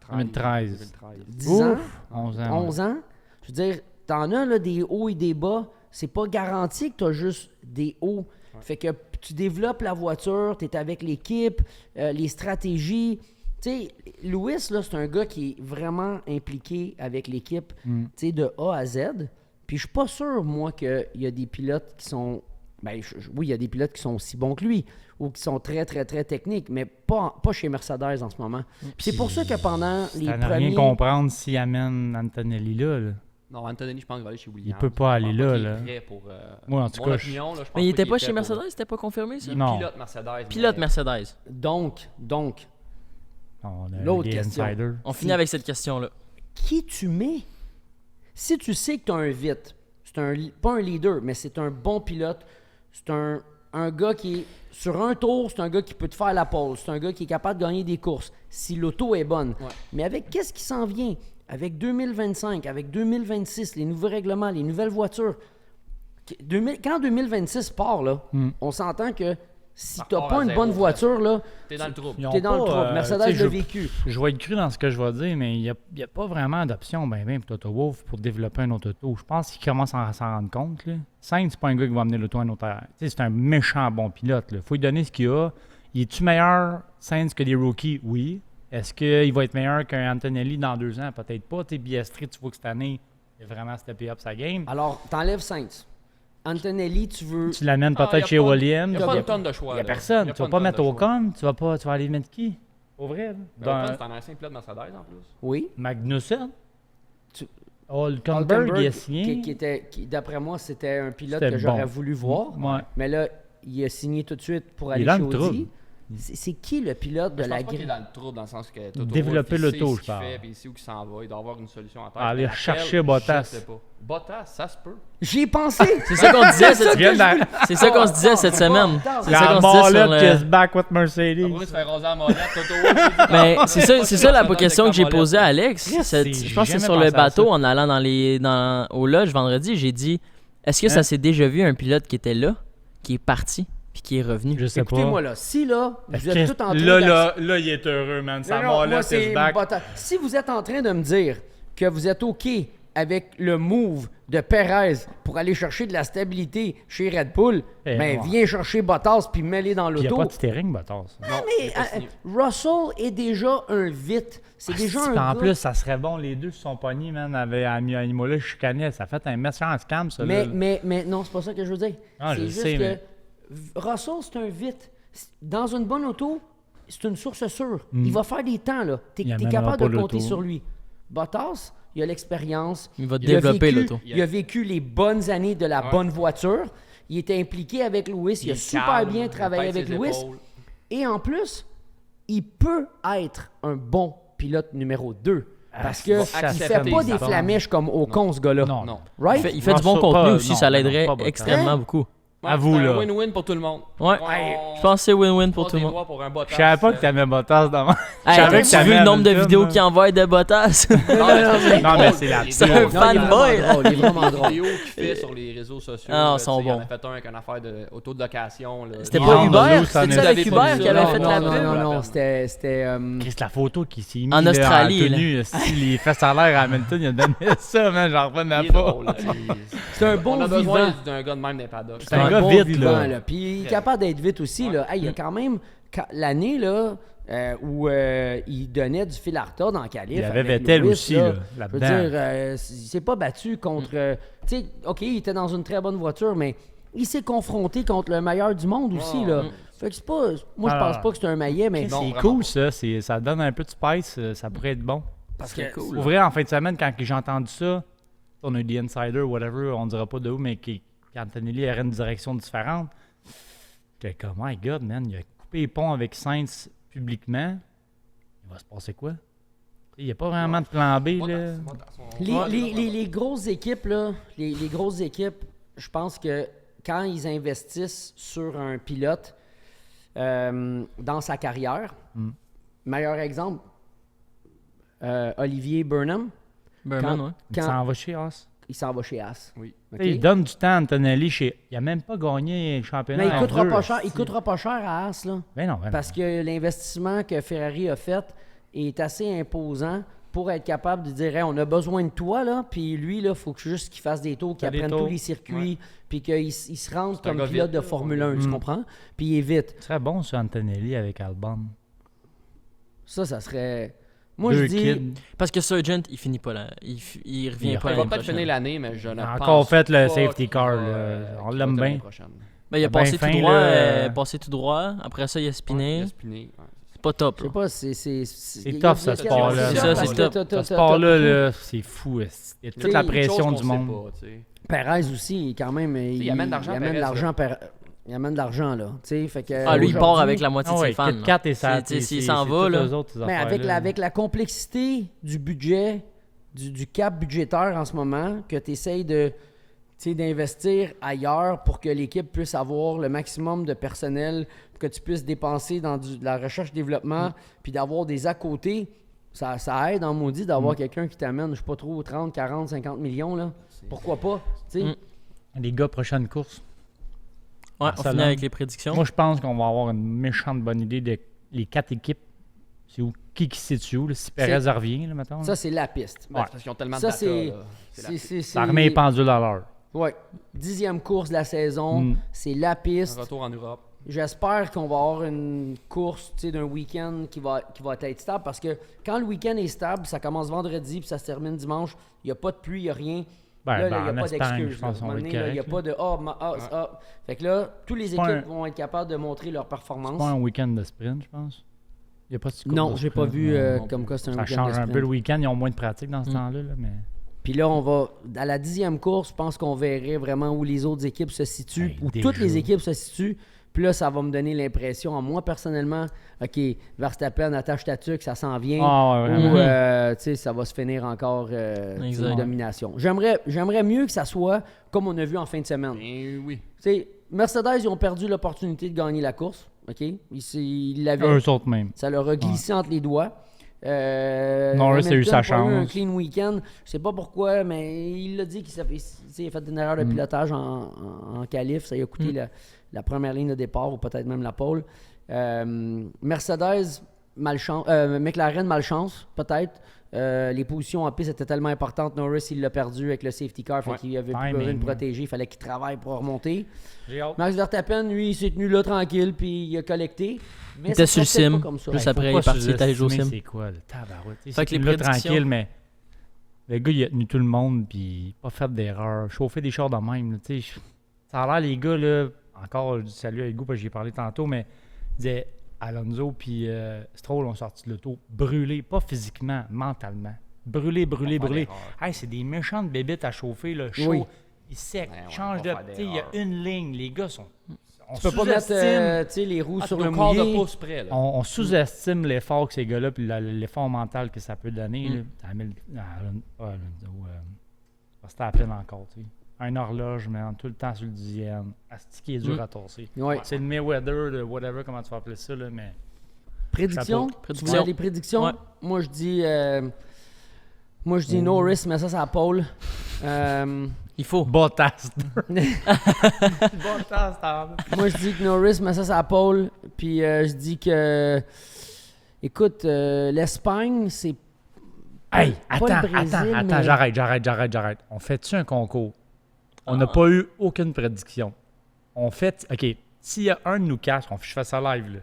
S2: 2013.
S1: 10 ans?
S2: 11 ans.
S1: 11 ans? Je veux dire, t'en as là, des hauts et des bas. C'est pas garanti que tu as juste des hauts. Fait que tu développes la voiture, tu es avec l'équipe, les stratégies. Tu sais, Lewis, là, c'est un gars qui est vraiment impliqué avec l'équipe, tu sais, de A à Z. Puis je suis pas sûr, moi, qu'il y a des pilotes qui sont... Ben, oui, il y a des pilotes qui sont aussi bons que lui ou qui sont très, très, très techniques, mais pas chez Mercedes en ce moment. Puis c'est pour ça que pendant les
S2: Ça n'a
S1: premiers...
S2: rien comprendre s'il amène Antonelli là.
S3: Non, Antonelli, je pense qu'il va aller chez Williams.
S2: Il peut pas aller
S3: Je pense
S2: là,
S3: qu'il est
S2: là.
S3: prêt pour,
S2: Moi, en tout
S3: mon
S2: cas,
S3: opinion, là, je pense
S4: Mais il était
S3: qu'il
S4: pas
S3: est
S4: chez
S3: prêt pour-
S4: Mercedes, c'était pas confirmé ça?
S3: Il est
S2: Non.
S3: pilote Mercedes.
S4: Pilote
S3: mais-
S4: Mercedes.
S1: Donc,
S2: on a
S1: L'autre
S2: des
S1: question.
S2: insiders.
S4: On finit avec cette question-là.
S1: qui tu mets? Si tu sais que tu as un vite, pas un leader, mais c'est un bon pilote, c'est un gars qui est sur un tour, c'est un gars qui peut te faire la pole, c'est un gars qui est capable de gagner des courses, si l'auto est bonne.
S3: Ouais.
S1: Mais avec qu'est-ce qui s'en vient? Avec 2025, avec 2026, les nouveaux règlements, les nouvelles voitures. Quand 2026 part, là, on s'entend que si
S3: Ça
S1: tu n'as
S3: repart
S1: pas
S3: à
S1: une
S3: zéro,
S1: bonne voiture, là,
S3: T'es dans le trouble.
S2: Ils ont
S1: t'es dans le
S2: pas,
S1: trouble.
S2: tu
S1: Mercedes
S2: sais,
S1: l'a vécu.
S2: Je vais être cru dans ce que je vais dire, mais il n'y a pas vraiment d'option pour Toto Wolff pour développer un autre auto. Je pense qu'il commence à s'en rendre compte. Là. Sainz, c'est pas un gars qui va amener l'auto à un autre air. Tu sais, c'est un méchant bon pilote. Il faut lui donner ce qu'il a. Il est-tu meilleur, Sainz, que des rookies? Oui. Est-ce qu'il va être meilleur qu'un Antonelli dans 2 ans? Peut-être pas. Biestri, tu vois que cette année, il a vraiment steppé up sa game.
S1: Alors, t'enlèves Sainz. Antonelli, tu veux...
S2: Tu l'amènes
S3: Ah,
S2: peut-être
S3: y a
S2: chez
S3: pas-
S2: Williams.
S3: Il n'y a pas une tonne de choix.
S2: Il n'y a
S3: là.
S2: personne.
S3: Y a
S2: Tu vas
S3: une
S2: pas
S3: tonne
S2: mettre
S3: de choix.
S2: Ocon. Tu vas aller mettre qui? Au vrai, là?
S3: Ben, Ocon, c'est un ancien pilote Mercedes en plus.
S1: Oui.
S2: Magnussen?
S1: Tu-
S2: Hülkenberg, il est signé.
S1: qui, d'après moi, c'était un pilote
S2: C'était
S1: que j'aurais
S2: bon.
S1: voulu voir.
S2: Ouais.
S1: Mais là, il a signé tout de suite pour
S2: Il est
S1: aller
S2: dans
S1: chez
S2: le
S1: Audi.
S2: trouble.
S1: C'est qui le pilote de
S3: Je
S1: la
S3: pense pas qu'il est
S1: grille?
S3: dans le trouble dans le sens que Toto
S2: Développer
S3: Wolff, il
S2: l'auto,
S3: sait ce
S2: je
S3: qu'il
S2: parle.
S3: fait, puis il sait où il s'en va. Il doit avoir une solution à terre.
S2: Aller
S3: Mais laquelle,
S2: rechercher Bottas.
S3: Je sais pas. Bottas, ça se peut.
S1: J'y ai pensé!
S4: C'est ça qu'on disait,
S1: C'est ça
S2: Viens
S1: que
S2: d'a-
S4: c'est ça qu'on se disait cette semaine. C'est ça
S2: La
S4: qu'on se disait sur
S2: Marlette qui
S4: le...
S2: se back with Mercedes.
S3: Après, il se fait raser à molette. Toto Wolff.
S4: Mais c'est ça la
S3: Personne
S4: question que j'ai
S3: avec ta
S4: posée à
S3: molette.
S4: Alex.
S2: Yes,
S4: Cette-
S2: j'ai
S4: je pense que c'est
S2: jamais
S4: sur le
S2: pensé à
S4: bateau
S2: ça.
S4: en allant au lodge vendredi. J'ai dit, est-ce que ça
S2: Hein?
S4: s'est déjà vu un pilote qui était là, qui est parti, puis qui est revenu?
S2: Je sais
S1: Écoutez-moi
S2: pas.
S1: là, si là, vous êtes
S2: Est-ce
S1: tout en train
S2: que- là, il est heureux, man. Sa
S1: Non, non, moi,
S2: Marlette
S1: c'est
S2: is back.
S1: Bottas. Si vous êtes en train de me dire que vous êtes OK avec le move de Perez pour aller chercher de la stabilité chez Red Bull,
S2: Eh,
S1: ben
S2: ouais.
S1: viens chercher Bottas puis mets-les dans
S2: Puis il n'y a
S1: l'auto.
S2: pas de steering, Bottas.
S3: Non,
S1: Mais
S3: il est pas signé.
S1: Russell est déjà un vite. C'est déjà un
S2: En
S1: gars.
S2: plus, ça serait bon. Les deux se sont pognés, man, avec Imola chicanait. Ça fait un méchant scam, ça.
S1: Mais,
S2: là.
S1: mais non, c'est pas ça que je veux dire.
S2: Ah, je
S1: c'est
S2: le
S1: juste
S2: sais,
S1: que
S2: mais-
S1: Russell, c'est un vite. Dans une bonne auto, c'est une source sûre. Il va faire des temps, là. T'es
S2: Il
S1: t'es
S2: amènera
S1: capable
S2: pas
S1: de compter
S2: l'auto.
S1: sur lui. Bottas, il a l'expérience.
S4: Il va
S1: Il a
S4: développer
S1: vécu-
S4: l'auto.
S1: Il a vécu les bonnes années de la
S3: Ouais.
S1: bonne voiture. Il était impliqué avec Lewis. Il a
S3: est
S1: super
S3: calme,
S1: bien
S3: il
S1: travaillé
S3: pèse
S1: avec
S3: ses
S1: Lewis.
S3: épaules.
S1: Et en plus, il peut être un bon pilote numéro 2. Parce que
S3: va
S1: il fait
S3: accepter
S1: pas
S3: ça.
S1: des flamèches comme Ocon, ce gars-là.
S2: Non.
S3: Non.
S1: Right?
S4: Il fait du bon
S2: Russell,
S4: contenu
S2: pas-
S4: aussi,
S2: non,
S4: ça
S2: non,
S4: l'aiderait
S2: pas Bottas.
S4: extrêmement beaucoup.
S3: Ouais,
S2: À vous,
S3: c'est un
S2: là.
S3: win-win pour tout le monde.
S4: Ouais, je pense que c'est win-win pour tout le monde.
S3: Pour un Bottas,
S2: Je savais pas que t'avais Bottas dans ma...
S4: Hey,
S2: savais que
S4: tu
S2: t'avais
S4: vu le nombre de
S2: Hamilton,
S4: vidéos
S2: là.
S4: qu'il envoie de Bottas?
S2: Non, mais c'est la
S4: C'est un
S2: pire.
S1: Non, il est
S4: fanboy,
S1: vraiment
S4: là.
S1: drôle, il est vraiment drôle.
S3: vidéos qu'il fait sur les réseaux sociaux.
S4: Ah,
S3: là,
S4: ils sont
S3: tu sais, Il en
S4: bons.
S3: a fait un avec une affaire d'auto de location. là.
S4: C'était
S3: Il
S4: pas
S3: en
S2: Uber,
S3: a-
S4: Hubert?
S2: ça
S4: C'était
S2: en
S4: avec
S3: est-
S4: Hubert qui avait
S3: Non,
S4: fait
S3: non,
S4: la
S1: non,
S4: pub?
S1: non, non, c'était
S2: Chris, la photo qui s'est mise
S4: En
S2: là,
S4: Australie,
S2: en tenue, si les fesses à l'air à Hamilton, il a donné ça, man, j'en revenais
S3: Il est
S2: pas.
S3: drôle, là,
S1: c'est un
S3: On
S1: bon
S3: a besoin
S1: vivant.
S3: d'un gars de même dans les paddocks.
S2: C'est un gars
S1: bon
S2: vite,
S1: vivant,
S2: là.
S1: Puis il est capable d'être vite aussi. Là. Hey, il y a quand même l'année là, où il donnait du fil à retard dans la qualif.
S2: Il y avait
S1: avec
S2: Vettel
S1: Lewis,
S2: aussi,
S1: là.
S2: là,
S1: Je veux
S2: là-dedans.
S1: dire, il s'est pas battu contre. Tu sais, OK, il était dans une très bonne voiture, mais il s'est confronté contre le meilleur du monde aussi. Là. Fait que c'est pas. Moi, je
S2: Ah.
S1: pense pas que c'est un maillet, mais.
S3: Non,
S2: C'est
S3: vraiment
S2: cool,
S3: pas.
S2: ça. Ça donne un peu de spice. Ça pourrait être bon.
S1: Parce
S4: C'est
S1: que
S4: cool.
S2: Pour vrai, en fin de semaine, quand j'ai entendu ça, on a eu des insiders, whatever, on dira pas de où, mais qu'Antonelli aurait une direction différente. J'étais comme, my God, man, il a coupé les ponts avec Sainz publiquement. Il va se passer quoi? Il n'y a pas vraiment de plan B, là.
S1: Les grosses équipes, là, les grosses équipes, je pense que quand ils investissent sur un pilote dans sa carrière, meilleur exemple, Olivier Burnham,
S4: Burnham, ouais.
S2: Il
S1: quand
S2: s'en va chez Haas.
S1: il s'en va chez Haas.
S3: Oui.
S1: OK?
S2: Il donne du temps à Antonelli chez. Il n'a même pas gagné le championnat.
S1: Mais il
S2: en
S1: coûtera
S2: deux,
S1: pas cher. Il
S2: esti.
S1: coûtera pas cher à Haas, là.
S2: Ben non,
S1: Parce que l'investissement que Ferrari a fait est assez imposant pour être capable de dire hey, on a besoin de toi, là, puis lui, il faut juste qu'il fasse des tours, qu'il
S2: Fait des
S1: apprenne
S2: tours.
S1: tous les circuits, puis qu'il se rende
S3: un
S1: comme
S3: gars
S1: pilote
S3: vite,
S1: de
S3: là.
S1: Formule 1, tu comprends? Puis il est vite.
S2: Ce serait bon, ça, Antonelli avec Albon.
S1: Ça serait. Moi,
S2: Deux
S1: je dis.
S2: kids.
S4: Parce que Sargent, il finit pas là. Il revient
S2: Il
S4: pas
S3: Il va
S4: l'année
S3: peut-être finir
S4: prochaine.
S3: l'année, mais je ne
S2: Il a
S3: pense
S2: encore fait le
S3: pas
S2: safety
S3: qu'il
S2: car,
S3: va,
S2: là. On
S3: qu'il
S2: l'aime
S3: va
S2: bien.
S3: l'année prochaine.
S4: Ben, il a
S2: Ben
S4: passé
S2: fin,
S4: tout droit,
S2: là.
S4: passé tout droit. Après ça, il a
S3: Ouais, il
S4: spiné.
S3: a spiné, ouais.
S4: C'est pas top.
S1: Je sais
S4: là.
S1: pas, c'est
S2: tough, ce sport-là.
S4: C'est ça, c'est top.
S2: Ce sport-là, là, c'est fou. Il y a toute la pression du monde.
S1: Perez aussi, quand même,
S3: il amène de l'argent,
S1: il amène de
S3: Perez,
S1: l'argent, il amène de l'argent, là. Tu sais, fait que,
S4: Ah, lui, il part
S1: aujourd'hui-
S4: avec la moitié de ses fans.
S2: Kit Kat et ça.
S4: S'il s'en va, là.
S1: Mais avec la complexité du budget, du cap budgétaire en ce moment, que tu essayes d'investir ailleurs pour que l'équipe puisse avoir le maximum de personnel, pour que tu puisses dépenser dans de la recherche-développement, puis d'avoir des à côté, ça aide en maudit d'avoir quelqu'un qui t'amène, je sais pas trop, 30, 40, 50 millions, là. Pourquoi pas, tu sais?
S2: Les gars, prochaine course.
S4: Ouais, on
S2: Barcelone.
S4: finit avec les prédictions.
S2: Moi, je pense qu'on va avoir une méchante bonne idée de les 4 équipes. C'est où qui se situe où, là, si Perez revient, là, mettons.
S1: Ça, c'est la piste.
S3: Ben, c'est parce qu'ils ont tellement de
S1: Ça,
S3: data,
S1: c'est...
S3: là. C'est la piste.
S2: Ça remet les pendules à l'heure.
S1: Ouais. 10e course de la saison, c'est la
S3: Un
S1: piste.
S3: retour en Europe.
S1: J'espère qu'on va avoir une course d'un week-end qui va être stable parce que quand le week-end est stable, ça commence vendredi puis ça se termine dimanche, il n'y a pas de pluie, il n'y a rien. Là, il n'y a
S2: en
S1: pas
S2: Espagne,
S1: d'excuse.
S2: je pense
S1: là.
S2: qu'on va être
S1: Il n'y a
S2: correct.
S1: pas de Fait que là, tous les
S2: pas
S1: équipes vont être capables de montrer leur
S2: C'est
S1: performance.
S2: pas un week-end de sprint, je pense. Il n'y a pas de course
S1: Non,
S2: de
S1: j'ai pas
S2: sprint.
S1: vu
S2: Non.
S1: comme quoi c'est un
S2: Ça
S1: week-end
S2: change
S1: de
S2: un
S1: sprint.
S2: peu le week-end. Ils ont moins de pratique dans ce temps-là. Là, mais...
S1: Puis là, on va, à la 10e course, je pense qu'on verrait vraiment où les autres équipes se situent,
S2: Hey,
S1: où
S2: déjà.
S1: toutes les équipes se situent. Puis là, ça va me donner l'impression, moi personnellement, OK, Verstappen, attache ta tuque, ça s'en vient.
S2: Ah, ouais, vraiment.
S1: Ou, tu sais, ça va se finir encore
S4: Exact.
S1: une domination. J'aimerais mieux que ça soit comme on a vu en fin de semaine.
S3: Ben oui.
S1: Tu sais, Mercedes, ils ont perdu l'opportunité de gagner la course. OK? Ils l'avaient.
S2: Eux autres même.
S1: Ça leur a glissé entre les doigts.
S2: Norris a eu sa
S1: Hamilton a eu un
S2: chance.
S1: clean week-end. Je sais pas pourquoi, mais il l'a dit qu'il a fait une erreur de pilotage en qualif. Ça lui a coûté la première ligne de départ ou peut-être même la pole. Mercedes, malchance. McLaren, malchance, peut-être. Les positions en piste étaient tellement importantes. Norris, il l'a perdu avec le safety car. Fait qu'il avait plus
S2: Timing,
S1: besoin de
S2: ouais.
S1: protéger. Il fallait qu'il travaille pour remonter.
S2: J'ai hâte.
S1: Max Verstappen, lui, il s'est tenu là tranquille puis il a collecté. Mais
S4: Il était
S1: ça
S4: sur le
S1: sera peut-être
S4: sim.
S1: pas comme ça.
S4: Juste
S1: Hey,
S4: après, il est parti, il est allé jouer au sim.
S2: C'est quoi, le tabarouette?
S4: Fait que les
S2: là,
S4: prédictions-
S2: tranquille, mais le gars, il a tenu tout le monde, puis pas fait d'erreur. Chauffer des chars de même. Là, tu sais, ça a l'air, les gars, là, encore, je dis salut à Hugo, parce que j'ai parlé tantôt, mais il disait Alonso puis Stroll ont sorti de l'auto brûlés, pas physiquement, mentalement. Brûlés. Hey, c'est des méchantes bébites à chauffer, là, chaud.
S1: Oui.
S2: Ils sec,
S3: Ouais,
S2: changent de.
S3: on va faire
S2: Tu sais, il y a
S3: d'erreurs.
S2: une ligne, les gars sont. On
S1: Tu peux pas mettre
S2: sous-estime-
S1: tu sais, les roues sur
S3: Sur
S1: le
S3: le corps de
S1: mouillé.
S3: pouce près, là.
S2: on sous-estime l'effort que ces gars-là, puis l'effort mental que ça peut donner. Là. Verstappen encore, tu sais. Un horloge, mais tout le temps sur le 10e. Asti qui est dur à torser.
S1: Ouais.
S2: C'est le Mayweather, le whatever, comment tu vas appeler ça, là, mais...
S1: Prédiction?
S2: Chapeau.
S1: Tu veux les prédictions?
S4: Ouais.
S1: Moi, je dis Norris, mais ça, c'est à Paul.
S4: Il faut.
S2: Bottas. Bottas,
S1: Moi, je dis que Norris, mais ça, c'est à Paul. Puis je dis que... Écoute, l'Espagne, c'est...
S2: Hey,
S1: Pas le Brésil,
S2: attends,
S1: mais-
S2: j'arrête. On fait-tu un concours? On n'a pas eu aucune prédiction. On fait... OK, s'il y a un de nous quatre, je fais ça live, là.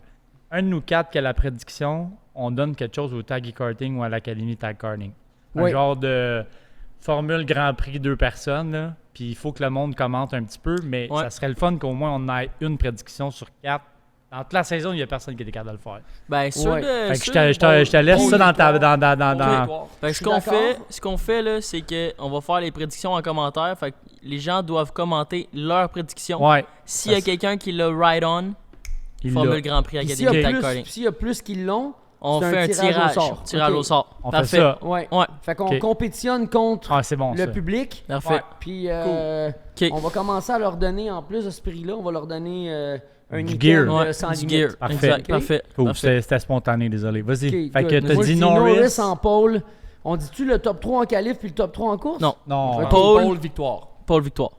S2: Un de nous quatre qui a la prédiction, on donne quelque chose au Tag Karting ou à l'Académie Tag Karting. Un
S1: Oui.
S2: genre de formule Grand Prix 2 personnes, là. Puis il faut que le monde commente un petit peu, mais
S4: Ouais.
S2: ça serait le fun qu'au moins on ait une prédiction sur 4. Dans toute la saison, il n'y a personne qui est capable de le faire.
S4: Ben, sur
S1: Ouais.
S4: le.
S2: Fait que
S4: sur
S2: je te laisse
S3: bon
S2: ça dans ta...
S3: victoire.
S2: dans-
S4: Fait que
S1: Je suis d'accord.
S4: ce qu'on fait là, c'est qu'on va faire les prédictions en commentaire. Fait que les gens doivent commenter leurs prédictions.
S2: Ouais,
S4: S'il y a
S2: Parce-
S4: quelqu'un qui l'a right on,
S2: il
S4: Formule
S2: l'a.
S4: Grand Prix
S1: Puis s'il y a
S4: Académie
S1: plus-
S4: Tag Karting.
S1: s'il y a plus qui l'ont,
S4: On
S1: c'est
S4: fait un tirage. Tirage
S1: Ok.
S4: au sort.
S2: On
S4: Parfait.
S2: fait ça.
S1: ouais.
S4: Ouais.
S1: Fait qu'on
S2: Ok.
S1: compétitionne contre
S2: Ah, c'est bon,
S1: le
S2: ça.
S1: public.
S4: Parfait.
S2: Ouais.
S1: Puis
S4: Ok.
S1: on va commencer à leur donner, en plus de ce prix-là, on va leur donner un
S2: Du
S1: week-end
S2: gear.
S4: Ouais,
S1: sans
S4: du
S1: limite.
S4: gear.
S2: Parfait.
S4: Exact.
S1: Ok.
S4: Parfait.
S2: Cool,
S4: Parfait.
S2: c'était spontané, désolé. Vas-y.
S1: Ok,
S2: Fait que
S1: good.
S2: t'as
S1: Moi, je
S2: dit
S1: dis
S2: Norris.
S1: en pole. On dit-tu le top 3 en qualif puis le top 3 en course?
S4: Non.
S2: Non,
S1: Ok.
S4: Paul.
S3: Paul victoire.
S4: Paul Victoire.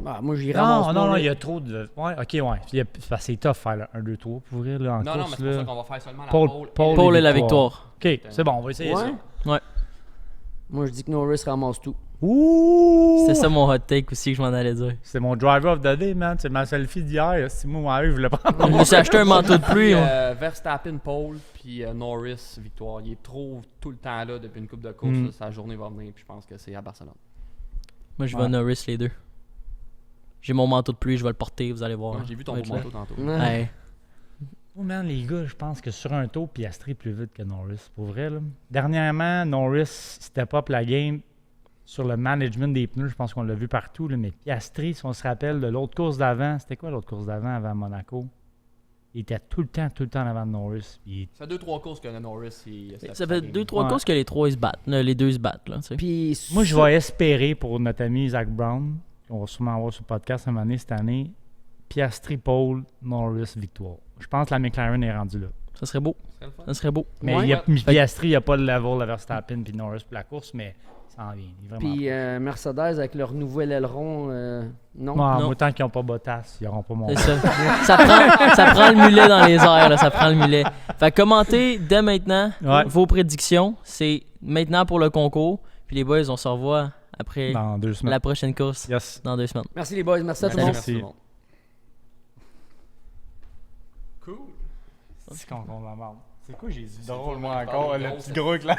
S1: Ah, moi, j'y ramasse
S2: non,
S1: Norris.
S2: il y a trop de. Ouais, ok, ouais. C'est tough faire le 1, 2, 3 pour ouvrir là, en
S3: Non, non, mais
S2: course.
S3: c'est pour ça
S2: là.
S3: qu'on va faire seulement la
S2: Paul-
S3: pole.
S2: Paul-
S4: Paul
S2: et
S4: et la
S2: victoire.
S4: victoire.
S2: Ok, c'est bon, on va essayer
S1: Ouais?
S2: ça.
S4: Ouais.
S1: Moi, je dis que Norris ramasse tout.
S2: Ouh!
S4: C'était ça mon hot take aussi que je m'en allais dire.
S2: C'est mon driver of the day, man. C'est ma selfie d'hier. Si moi, je voulais prendre.
S4: Je me suis acheté un manteau de pluie. moi.
S3: Verstappen Pole, puis Norris victoire. Il est trop tout le temps là depuis une coupe de course. Là, sa journée va venir, puis je pense que c'est à Barcelone.
S4: Moi, je vais
S2: Ouais.
S4: Norris les deux. J'ai mon manteau de pluie, je vais le porter, vous allez voir.
S3: Ouais, j'ai vu ton
S4: Ouais,
S3: beau manteau tantôt.
S1: Ouais.
S4: Hey.
S2: Oh man, les gars, je pense que sur un tour, Piastri est plus vite que Norris. Pour vrai, là. Dernièrement, Norris step up la game sur le management des pneus. Je pense qu'on l'a vu partout. Là, mais Piastri, si on se rappelle de l'autre course d'avant, c'était quoi l'autre course d'avant avant Monaco? Il était tout le temps en avant de Norris.
S3: Ça fait 2-3 courses que Norris.
S4: Ça fait 2-3 courses que les trois ils se battent. Les deux se battent. Là, tu sais.
S1: Puis
S2: Moi, je vais espérer pour notre ami Zach Brown, qu'on va sûrement avoir sur le podcast un moment donné cette année, Piastri pole, Norris victoire. Je pense que la McLaren est rendue là.
S4: Ça serait beau. Ça serait beau.
S2: Mais
S1: Ouais.
S2: Piastri, il n'y a pas le level de Verstappen puis Norris pour la course, mais ça en vient. Il est vraiment
S1: Puis Mercedes avec leur nouvel aileron, non?
S2: bon.
S4: non.
S2: Moi, tant qu'ils n'ont pas Bottas, ils n'auront pas mon.
S4: C'est ça. ça prend le mulet dans les airs. Là, ça prend le mulet. Fait que commentez dès maintenant
S2: Ouais.
S4: vos prédictions. C'est maintenant pour le concours. Puis les boys, on se revoit après
S2: Dans 2 semaines.
S4: la prochaine course
S2: Yes.
S4: dans 2 semaines.
S1: Merci les boys, merci à tout le monde.
S2: Merci.
S3: Cool.
S2: C'est qu'on la marde. C'est quoi, j'ai dit
S3: C'est
S2: drôle,
S3: pas
S2: moi,
S3: mal,
S2: encore,
S3: parle
S2: le
S3: gros,
S2: petit
S3: ça.
S2: gros avec la.